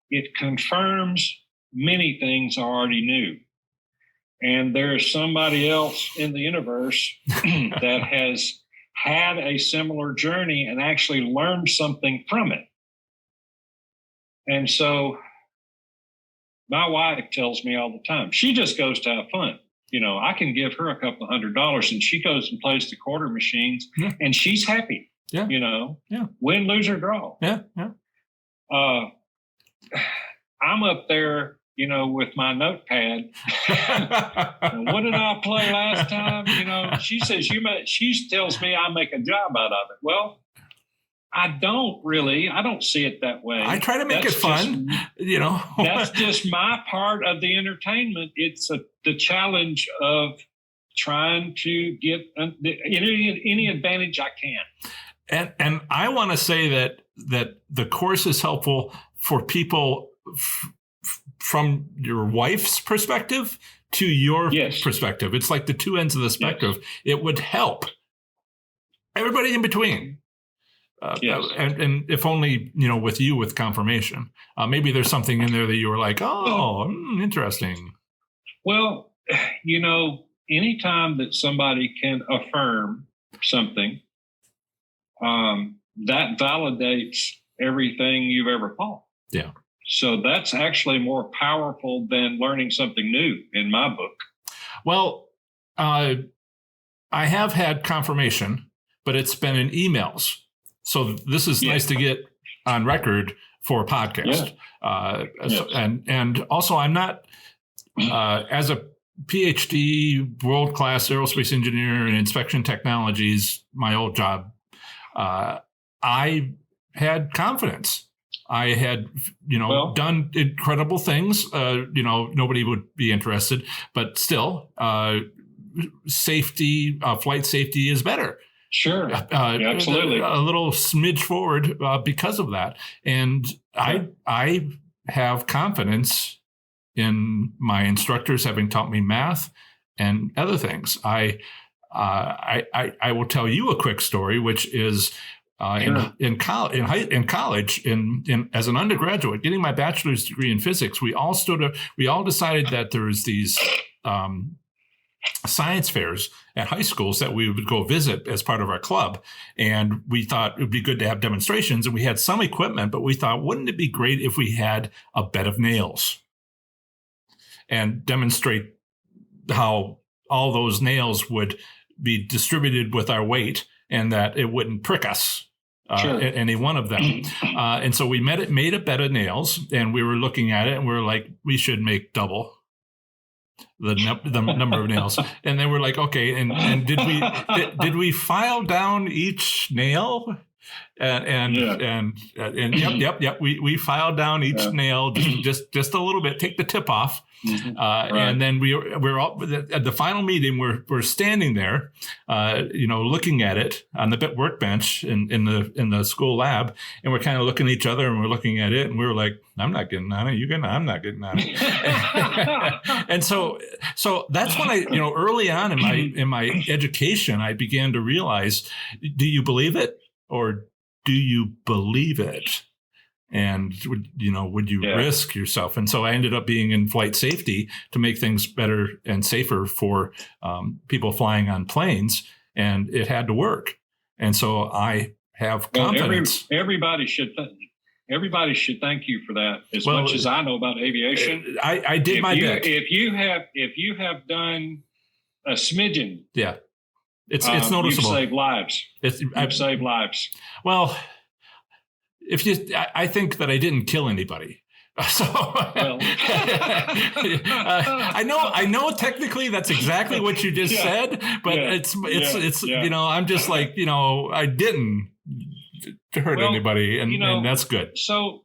it confirms many things I already knew. And there's somebody else in the universe that has had a similar journey and actually learned something from it. And so my wife tells me all the time, she just goes to have fun. I can give her a couple of $100 and she goes and plays the quarter machines and she's happy. Yeah. Win, lose, or draw. Yeah. I'm up there, with my notepad. What did I play last time? She says she tells me I make a job out of it. Well, I don't see it that way. I try to make it fun, That's just my part of the entertainment. It's the challenge of trying to get any advantage I can. And I want to say that the course is helpful for people from your wife's perspective to your perspective. It's like the two ends of the spectrum. Yes. It would help everybody in between. And if only, with you with confirmation, maybe there's something in there that you were like, interesting. Well, anytime that somebody can affirm something, that validates everything you've ever thought. Yeah. So that's actually more powerful than learning something new in my book. Well, I have had confirmation, but it's been in emails. So this is nice to get on record for a podcast. And also I'm not, as a PhD, world-class aerospace engineer in inspection technologies, my old job, I had confidence. I had, done incredible things. Nobody would be interested, but still, safety, flight safety is better. Sure. Absolutely. A little smidge forward because of that. And I have confidence in my instructors having taught me math and other things. I will tell you a quick story, which is in college, as an undergraduate, getting my bachelor's degree in physics, we all decided that there was these science fairs at high schools that we would go visit as part of our club. And we thought it would be good to have demonstrations, and we had some equipment, but we thought, wouldn't it be great if we had a bed of nails and demonstrate how all those nails would be distributed with our weight and that it wouldn't prick us. Any one of them. And so we made a bed of nails, and we were looking at it, and we were like, we should make double the number of nails. And then we're like, okay. And did we file down each nail? Yep. We filed down each nail just a little bit, take the tip off. Mm-hmm. And then we're all at the final meeting. We're standing there, looking at it on the workbench in the school lab, and we're kind of looking at each other, and we're looking at it, and we were like, I'm not getting on it. I'm not getting on it. And so that's when I, early on in my education, I began to realize, do you believe it or do you believe it? And would you risk yourself? And so I ended up being in flight safety to make things better and safer for people flying on planes, and it had to work. And so I have confidence. Everybody should thank you for that. As much as I know about aviation, I did my bit. If you have done a smidgen, it's noticeable. You've saved lives. You've saved lives. Well. I think that I didn't kill anybody. So I know technically that's exactly what you just said, but it's I'm just like, I didn't hurt anybody, and that's good. So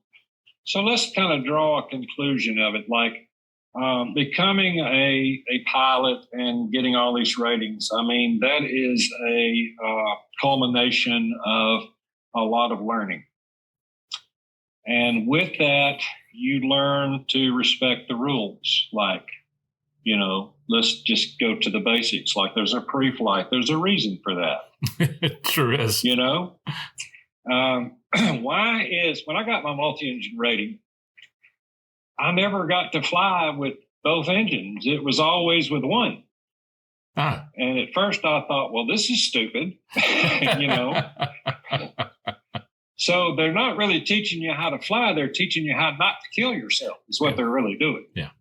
let's kind of draw a conclusion of it, like becoming a pilot and getting all these ratings. I mean, that is a culmination of a lot of learning. And with that, you learn to respect the rules. Like, let's just go to the basics. Like, there's a pre-flight. There's a reason for that. It sure is. Why is, when I got my multi-engine rating, I never got to fly with both engines. It was always with one. And at first I thought, well, this is stupid, So they're not really teaching you how to fly. They're teaching you how not to kill yourself is what they're really doing. Yeah.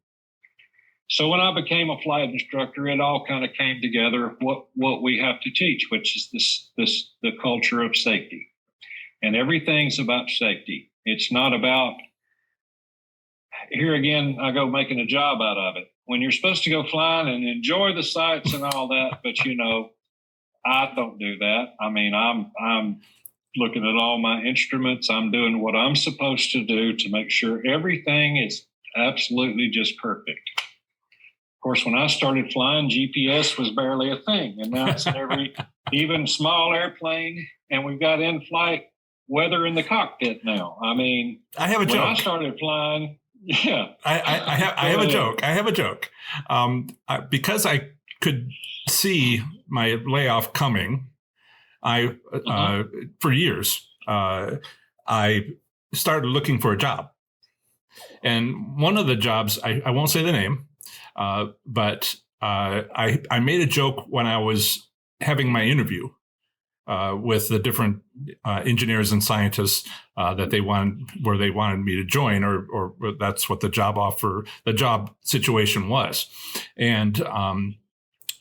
So when I became a flight instructor, it all kind of came together what we have to teach, which is the culture of safety. And everything's about safety. It's not about, here again, I go making a job out of it. When you're supposed to go flying and enjoy the sights and all that, but I don't do that. I mean, I'm looking at all my instruments. I'm doing what I'm supposed to do to make sure everything is absolutely just perfect. Of course, when I started flying, GPS was barely a thing, and now it's in every even small airplane, and we've got in-flight weather in the cockpit now. I mean, I have a joke. When I started flying, yeah. I have a joke. I have a joke. Because I could see my layoff coming, for years, I started looking for a job. And one of the jobs, I won't say the name, but I made a joke when I was having my interview with the different engineers and scientists that they wanted me to join, or that's what the job situation was. And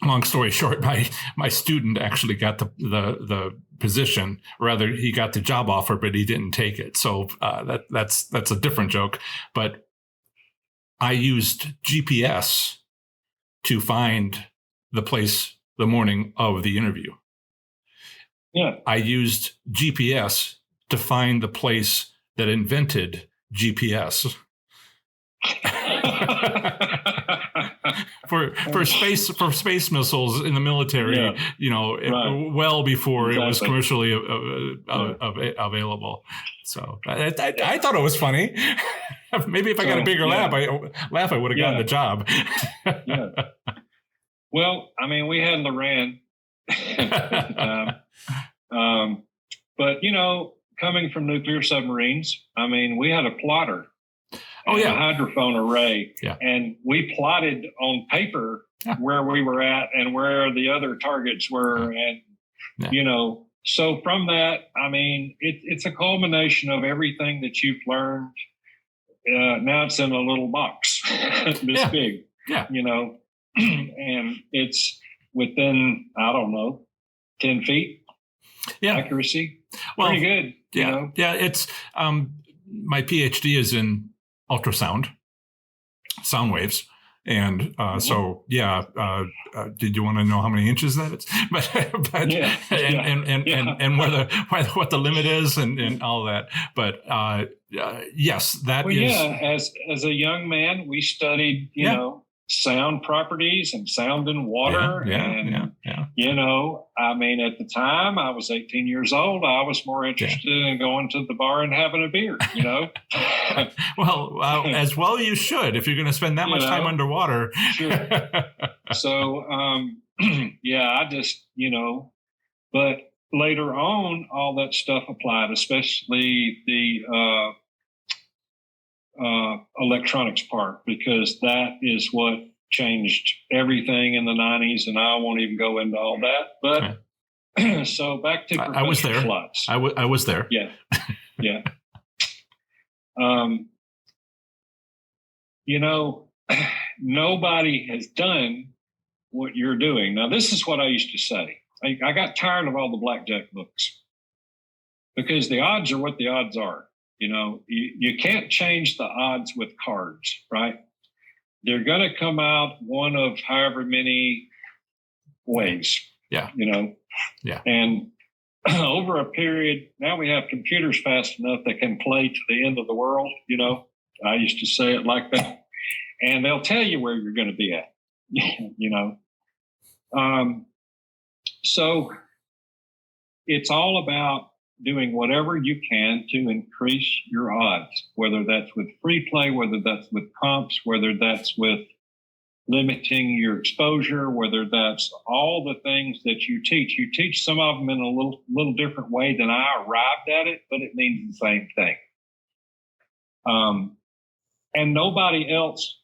long story short, my student actually got the position. Rather, he got the job offer, but he didn't take it. So that's a different joke. But I used GPS to find the place the morning of the interview. Yeah. I used GPS to find the place that invented GPS. for space missiles in the military, well before it was commercially available. So I thought it was funny. Maybe if I got a bigger laugh, I would have gotten the job. Yeah. Well, I mean, we had Loran. But coming from nuclear submarines, I mean, we had a plotter. A hydrophone array. Yeah. And we plotted on paper where we were at and where the other targets were. And, so from that, I mean, it's a culmination of everything that you've learned. Now it's in a little box this big, and it's within, I don't know, 10 feet accuracy. Well, pretty good. Yeah. Yeah. It's my PhD is in ultrasound, sound waves. And did you want to know how many inches that is? And what the limit is and all that. But yes, that is. Yeah, as a young man, we studied, sound properties and sound in water. I mean, at the time I was 18 years old. I was more interested in going to the bar and having a beer, Well, as well you should, if you're going to spend that much time underwater. Sure. So, I just, but later on, all that stuff applied, especially the electronics part, because that is what changed everything in the 90s, and I won't even go into all that. But so back to I was there. Slots. I was there. Yeah. Nobody has done what you're doing. Now, this is what I used to say. I got tired of all the blackjack books because the odds are what the odds are. You can't change the odds with cards, right? They're going to come out one of however many ways. Yeah. Yeah. And over a period, now we have computers fast enough that can play to the end of the world. I used to say it like that. And they'll tell you where you're going to be at, So it's all about doing whatever you can to increase your odds, whether that's with free play, whether that's with comps, whether that's with limiting your exposure, whether that's all the things that you teach. You teach some of them in a little different way than I arrived at it, but it means the same thing. And nobody else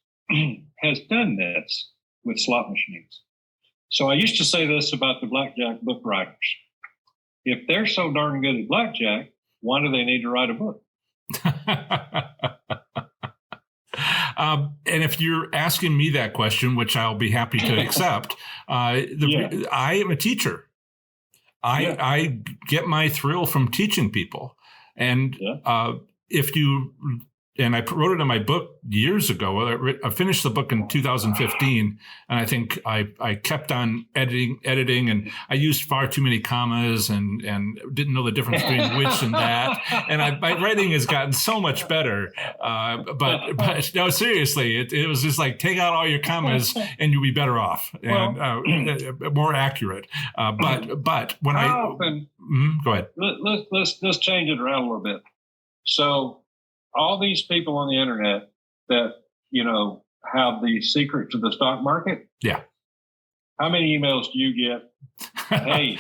has done this with slot machines. So I used to say this about the blackjack book writers. If they're so darn good at blackjack, why do they need to write a book? And if you're asking me that question, which I'll be happy to accept, I am a teacher. I get my thrill from teaching people. And if you and I wrote it in my book years ago. I finished the book in 2015, and I think I kept on editing, and I used far too many commas and didn't know the difference between which and that. And my writing has gotten so much better. But no, seriously, it was just like, take out all your commas and you'll be better off and more accurate. But when go ahead. Let's change it around a little bit. So all these people on the internet that, have the secret to the stock market. Yeah. How many emails do you get? Hey,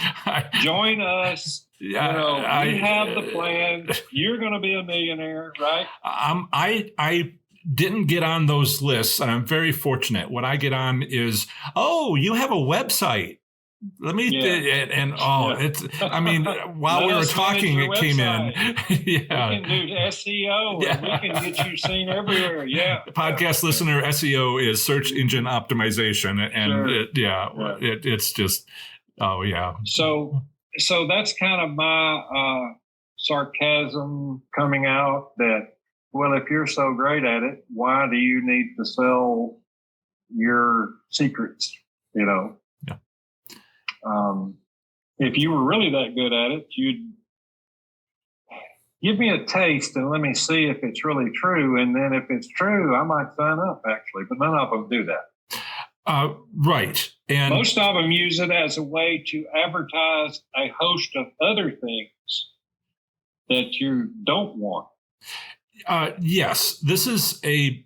join us. We have the plan. You're going to be a millionaire, right? I didn't get on those lists, and I'm very fortunate. What I get on is, you have a website. Let me it's. I mean, while we were talking, it came in. Yeah, we can do SEO. Yeah. And we can get you seen everywhere. Yeah, podcast listener, SEO is search engine optimization, and it's just So that's kind of my sarcasm coming out. That, well, if you're so great at it, why do you need to sell your secrets? If you were really that good at it, you'd give me a taste and let me see if it's really true. And then if it's true, I might sign up, actually. But none of them do that. Right. And most of them use it as a way to advertise a host of other things that you don't want. Yes, this is a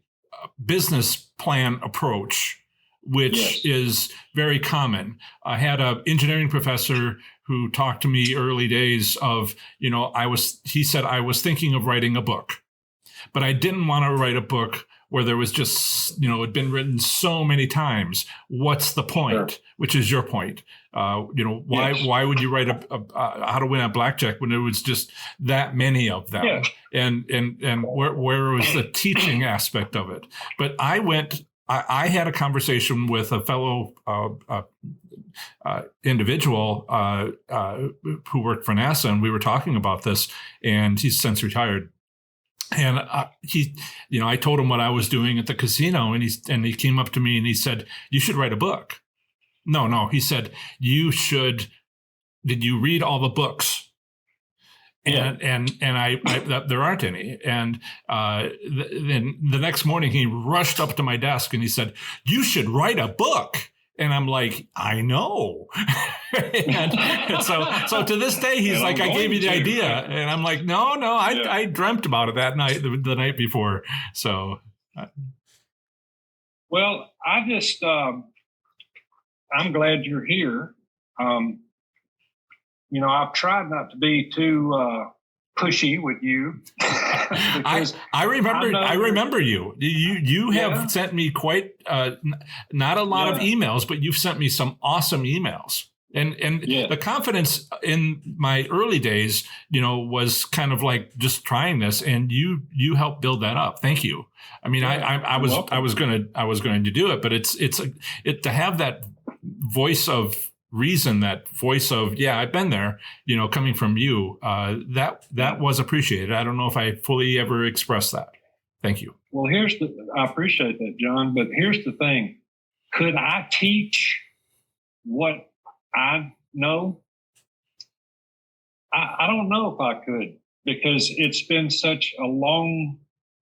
business plan approach, which is very common. I had an engineering professor who talked to me early days of, he said, I was thinking of writing a book, but I didn't want to write a book where there was just, it'd been written so many times. What's the point? Sure. Which is your point. Why would you write a how to win at blackjack when there was just that many of them? Yeah. And where was the teaching aspect of it? But I had a conversation with a fellow individual who worked for NASA, and we were talking about this, and he's since retired. And I told him what I was doing at the casino, and he came up to me and he said, "You should write a book." No, he said, "You should. Did you read all the books?" And I there aren't any. And then the next morning he rushed up to my desk and he said, "You should write a book." And I'm like, I know. and so to this day, he's like, I gave you the idea. And I'm like, no, I dreamt about it that night, the night before. So. Well, I just, I'm glad you're here. I've tried not to be too pushy with you. I remember you. You have sent me quite not a lot of emails, but you've sent me some awesome emails. And the confidence in my early days, was kind of like just trying this, and you helped build that up. Thank you. I mean, I was going to do it, but it's to have that voice of reason, that voice of, I've been there, coming from you, that was appreciated. I don't know if I fully ever expressed that. Thank you. Well, I appreciate that, John, but here's the thing. Could I teach what I know? I don't know if I could, because it's been such a long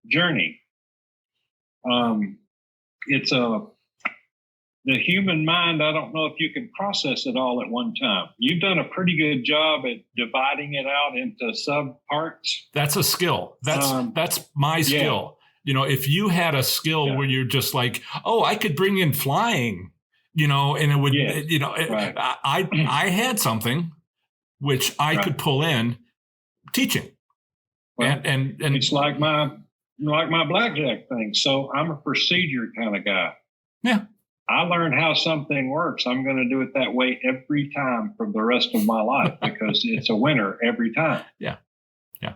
journey. The human mind, I don't know if you can process it all at one time. You've done a pretty good job at dividing it out into sub parts. That's a skill. That's my skill. If you had a skill where you're just like, I could bring in flying, and it would, right. I had something which I could pull in teaching. Well, and it's like my blackjack thing. So I'm a procedure kind of guy. Yeah. I learned how something works. I'm going to do it that way every time for the rest of my life because it's a winner every time. Yeah. Yeah.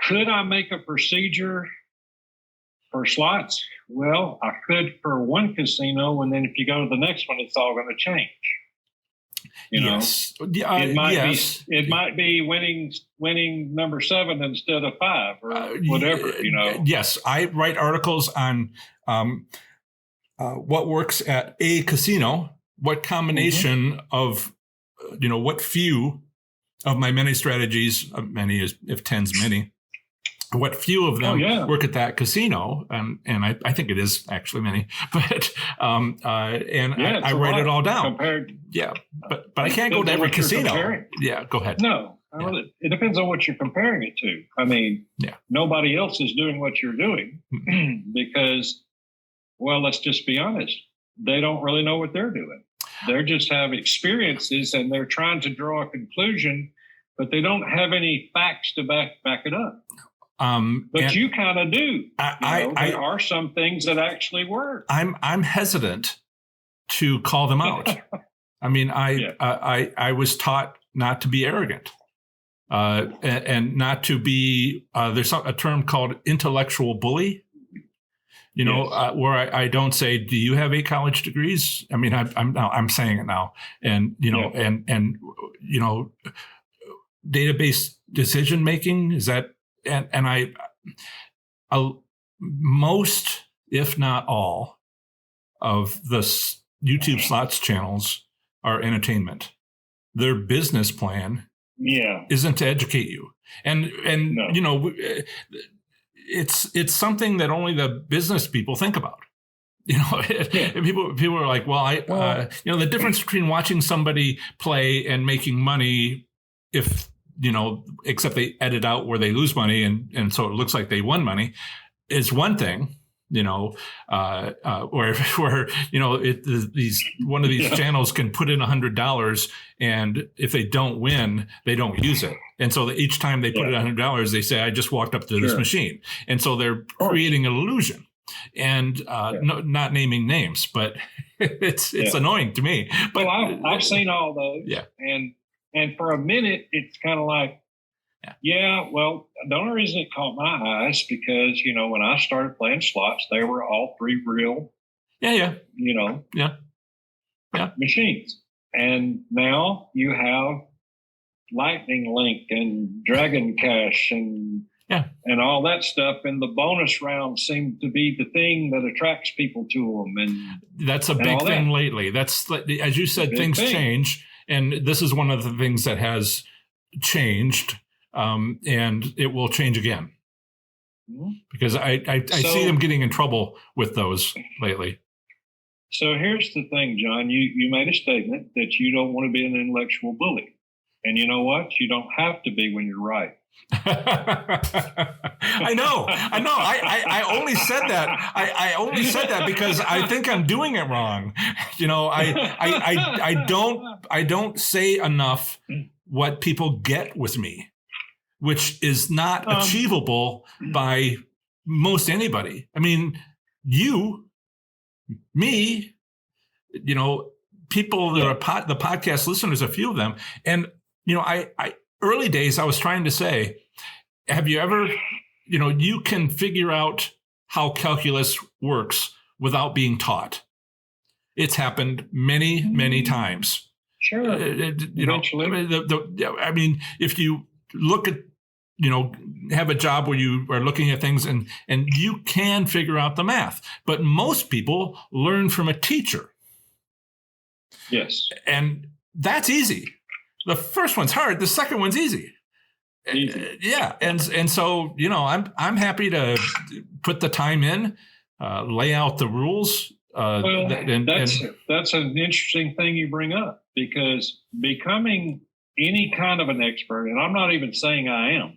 Could I make a procedure for slots? Well, I could for one casino, and then if you go to the next one, it's all going to change. Yes. It might yes. be. It might be winning number 7 instead of 5 or whatever. Yes, I write articles on what works at a casino. What combination of what few of my many strategies, many is if 10's many. What few of them work at that casino, and I think it is actually many, but I write it all down. But I can't go to every casino. Yeah, go ahead. No, it depends on what you're comparing it to. I mean, nobody else is doing what you're doing because, well, let's just be honest, they don't really know what they're doing. They just have experiences and they're trying to draw a conclusion, but they don't have any facts to back it up. But you kind of do. There are some things that actually work. I'm hesitant to call them out. I mean, I was taught not to be arrogant, and not to be. There's a term called intellectual bully. Where I don't say, "Do you have 8 college degrees?" I mean, I'm saying it now, and and database decision making is that. And I most, if not all, of the YouTube slots channels are entertainment. Their business plan isn't to educate you. And no. It's something that only the business people think about. People are like, the difference between watching somebody play and making money, except they edit out where they lose money and so it looks like they won money, is one thing, where one of these channels can put in $100 and if they don't win, they don't use it. And so each time they put in $100, they say, I just walked up to this machine. And so they're creating an illusion and not naming names, but it's annoying to me. But I've seen all those. Yeah. And for a minute, it's kind of like, well, the only reason it caught my eyes because, when I started playing slots, they were all 3 real, machines. And now you have Lightning Link and Dragon Cash and all that stuff. And the bonus rounds seem to be the thing that attracts people to them. And that's a big thing lately. That's, as you said, things change. And this is one of the things that has changed, and it will change again. Because I see them getting in trouble with those lately. So here's the thing, John. You made a statement that you don't want to be an intellectual bully. And you know what? You don't have to be when you're right. I know. I only said that. I only said that because I think I'm doing it wrong. I don't say enough what people get with me, which is not achievable by most anybody. I mean, you, me, people that are the podcast listeners, a few of them, and I early days, I was trying to say, have you ever, you can figure out how calculus works without being taught. It's happened many, many times. Sure. Eventually. I mean, if you look at, have a job where you are looking at things and you can figure out the math, but most people learn from a teacher. Yes. And that's easy. The first one's hard. The second one's easy. Yeah. And so, I'm happy to put the time in, lay out the rules. That's an interesting thing you bring up because becoming any kind of an expert, and I'm not even saying I am,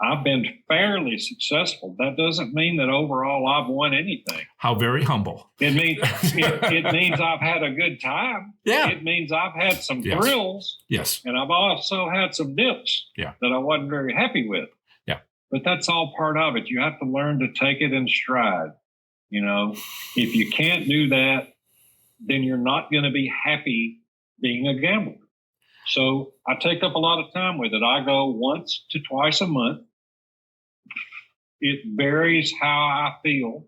I've been fairly successful. That doesn't mean that overall I've won anything. How very humble. It means it means I've had a good time. Yeah. It means I've had some thrills. Yes. And I've also had some dips that I wasn't very happy with. Yeah. But that's all part of it. You have to learn to take it in stride. If you can't do that, then you're not going to be happy being a gambler. So I take up a lot of time with it. I go once to twice a month. It varies how I feel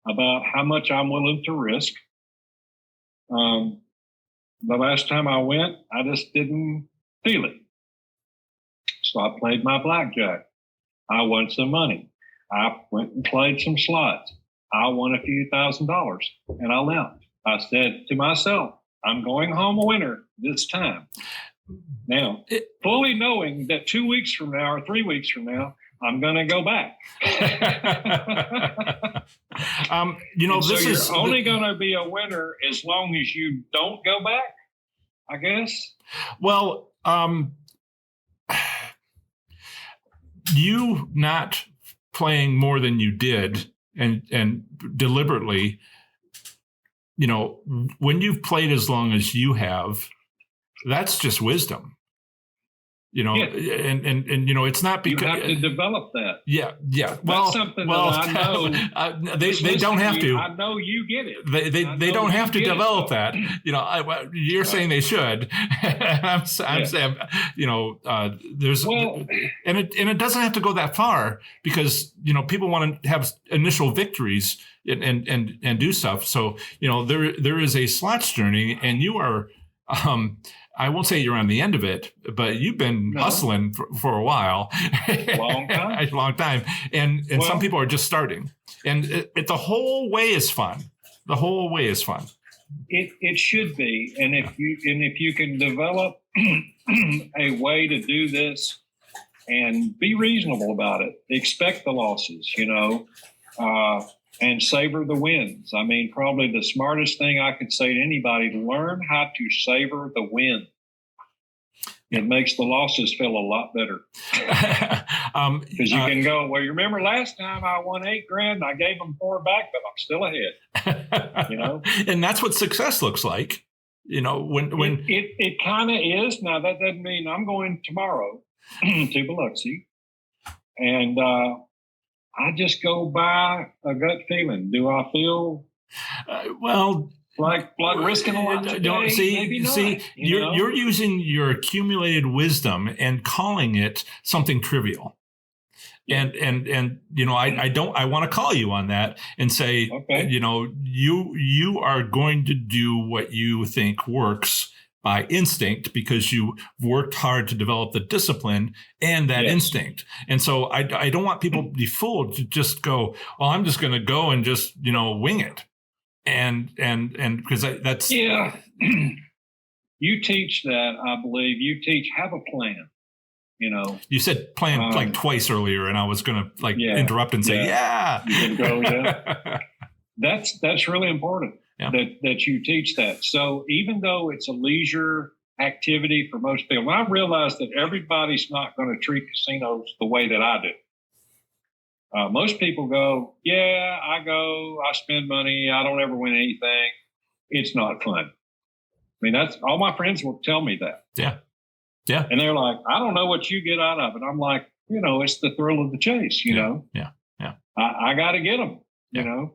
about how much I'm willing to risk. the last time I went, I just didn't feel it. So I played my blackjack. I won some money. I went and played some slots. I won a few $1,000s and I left. I said to myself, I'm going home a winner this time. Now, fully knowing that 2 weeks from now or 3 weeks from now, I'm going to go back. This is only going to be a winner as long as you don't go back, I guess. Well, you not playing more than you did and deliberately, when you've played as long as you have, that's just wisdom. And it's not because you have to develop that. Yeah. Well, that's something that I know. They don't have to. I know you get it. They don't have to develop that. You're saying they should. I'm saying, there's and it doesn't have to go that far because people want to have initial victories and do stuff. So there is a slots journey, and you are. I won't say you're on the end of it, but you've been hustling for a while, long time. And some people are just starting, and the whole way is fun. The whole way is fun. It should be, and if you can develop a way to do this and be reasonable about it, expect the losses, and savor the wins. I mean, probably the smartest thing I could say to anybody, learn how to savor the win. It makes the losses feel a lot better. Because you can go, well, you remember last time I won $8,000, I gave them 4 back, but I'm still ahead. And that's what success looks like. When it kind of is. Now that doesn't mean I'm going tomorrow to Biloxi, and I just go by a gut feeling. Do I feel like risking a lot today? Maybe not. You're using your accumulated wisdom and calling it something trivial. And I want to call you on that and say, okay, you are going to do what you think works by instinct because you worked hard to develop the discipline and that instinct. And so I don't want people to be fooled to just go, well, I'm just going to go and just, wing it. And because that's. Yeah. You teach that, I believe. You teach, have a plan, You said plan like twice earlier, and I was going to interrupt and say, You can go, That's really important. Yeah. That you teach that. So even though it's a leisure activity for most people, I realize that everybody's not going to treat casinos the way that I do. Most people go, I go, I spend money, I don't ever win anything. It's not fun. I mean, that's all my friends will tell me that. Yeah. Yeah. And they're like, I don't know what you get out of it. I'm like, it's the thrill of the chase, know? Yeah. I got to get them, Yeah.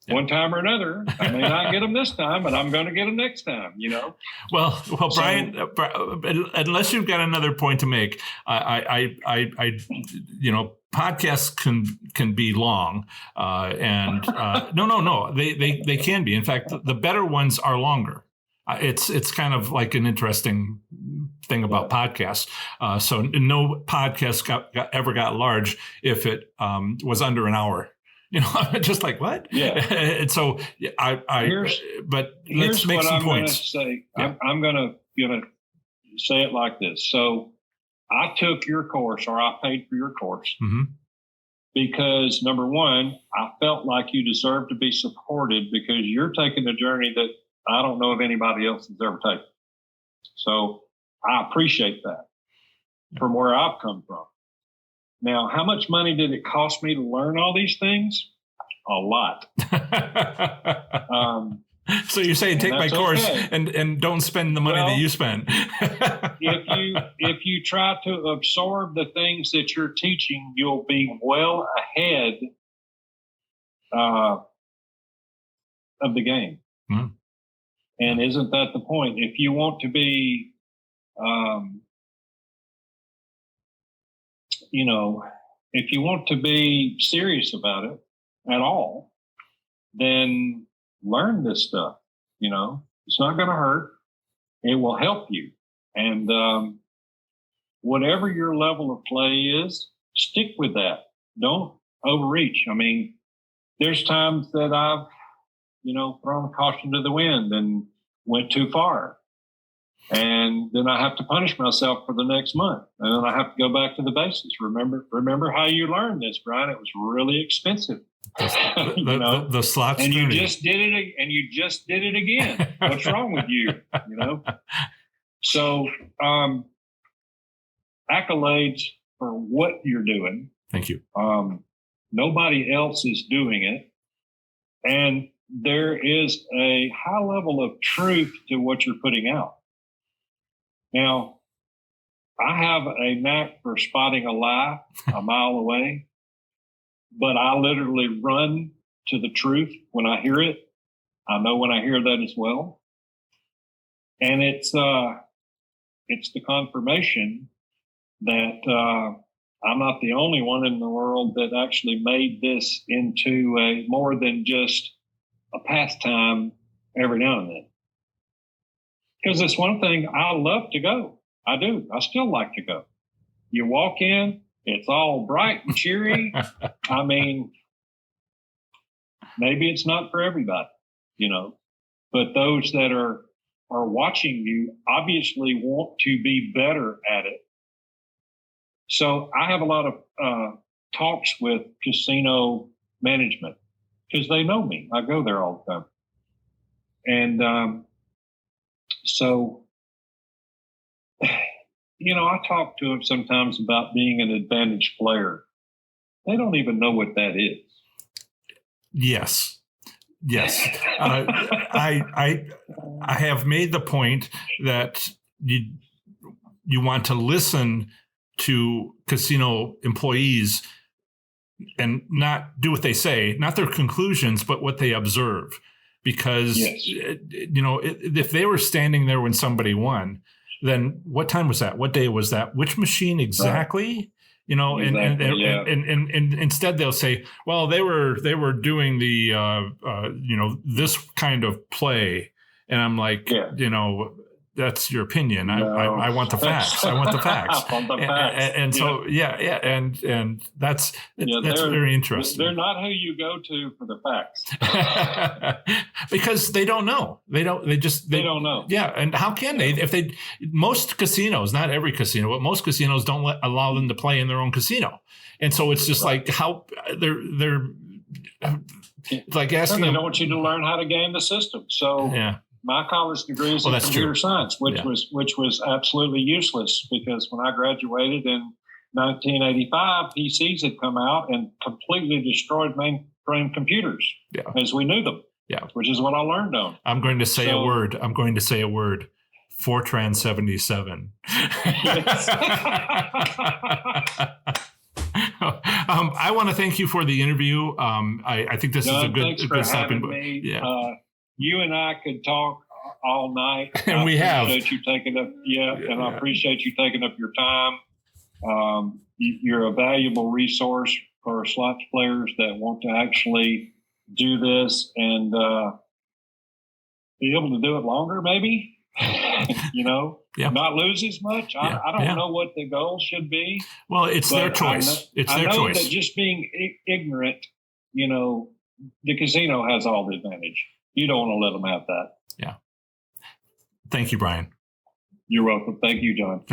One time or another. I may not get them this time, but I'm going to get them next time, Well, Brian, unless you've got another point to make, I podcasts can be long, and no, they can be. In fact, the better ones are longer. It's kind of like an interesting thing about podcasts. So no podcast ever got large if it was under an hour. Just like what? Yeah. And so but let's make some points. I'm going to say it like this. So I took your course, or I paid for your course, because number one, I felt like you deserved to be supported because you're taking a journey that I don't know if anybody else has ever taken. So I appreciate that from where I've come from. Now, how much money did it cost me to learn all these things? A lot. So you're saying take my course and don't spend the money that you spend. if you try to absorb the things that you're teaching, you'll be well ahead of the game. Mm. And isn't that the point? If you want to be if you want to be serious about it at all, then learn this stuff. It's not going to hurt. It will help you. And whatever your level of play is, stick with that. Don't overreach. I mean, there's times that I've, thrown caution to the wind and went too far. And then I have to punish myself for the next month. And then I have to go back to the basics. Remember how you learned this, Brian? It was really expensive. The slot and streaming. you just did it again. What's wrong with you? So accolades for what you're doing. Thank you. Nobody else is doing it. And there is a high level of truth to what you're putting out. Now, I have a knack for spotting a lie a mile away, but I literally run to the truth when I hear it. I know when I hear that as well. And it's the confirmation that I'm not the only one in the world that actually made this into a more than just a pastime every now and then. Because it's one thing, I love to go. I do. I still like to go. You walk in, it's all bright and cheery. I mean, maybe it's not for everybody, but those that are watching you obviously want to be better at it. So I have a lot of talks with casino management because they know me. I go there all the time. And so, I talk to them sometimes about being an advantage player. They don't even know what that is. Yes. I have made the point that you want to listen to casino employees and not do what they say, not their conclusions, but what they observe. Because, if they were standing there when somebody won, then what time was that? What day was that? Which machine exactly? And instead they'll say, well, they were doing the, this kind of play. And I'm like, that's your opinion. I want the facts. I want the facts. And so, and that's very interesting. They're not who you go to for the facts. Because they don't know. They don't know. Yeah. And how can they, most casinos, not every casino, but most casinos don't allow them to play in their own casino. And so it's just like how they're like asking them. They don't want you to learn how to game the system. So my college degree is in computer science, which was absolutely useless because when I graduated in 1985, PCs had come out and completely destroyed mainframe computers as we knew them. Yeah, which is what I learned on. I'm going to say a word. Fortran 77. I want to thank you for the interview. I think this is a good stopping point. You and I could talk all night. And we have. I appreciate you taking up your time. You're a valuable resource for slots players that want to actually do this and be able to do it longer, maybe. Not lose as much. I don't know what the goal should be. Well, it's their choice. I know that just being ignorant, the casino has all the advantage. You don't want to let them have that. Yeah. Thank you, Brian. You're welcome. Thank you, John.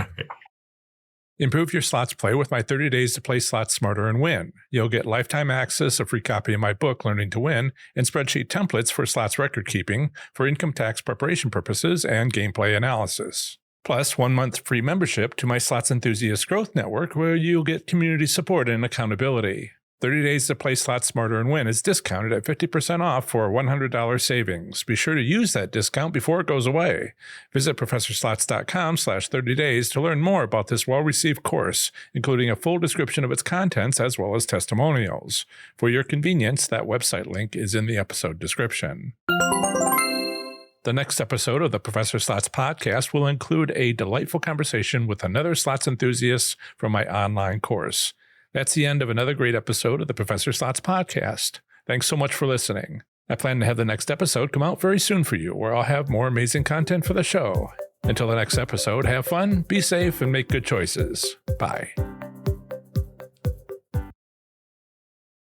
Improve your slots play with my 30 days to play slots smarter and win. You'll get lifetime access, a free copy of my book, Learning to Win, and spreadsheet templates for slots record keeping, for income tax preparation purposes, and gameplay analysis. Plus, 1 month free membership to my Slots Enthusiast Growth Network, where you'll get community support and accountability. 30 days to play slots smarter and win is discounted at 50% off for a $100 savings. Be sure to use that discount before it goes away. Visit ProfessorSlots.com/30 days to learn more about this well-received course, including a full description of its contents as well as testimonials. For your convenience, that website link is in the episode description. The next episode of the Professor Slots podcast will include a delightful conversation with another slots enthusiast from my online course. That's the end of another great episode of the Professor Slots podcast. Thanks so much for listening. I plan to have the next episode come out very soon for you, where I'll have more amazing content for the show. Until the next episode, have fun, be safe, and make good choices. Bye.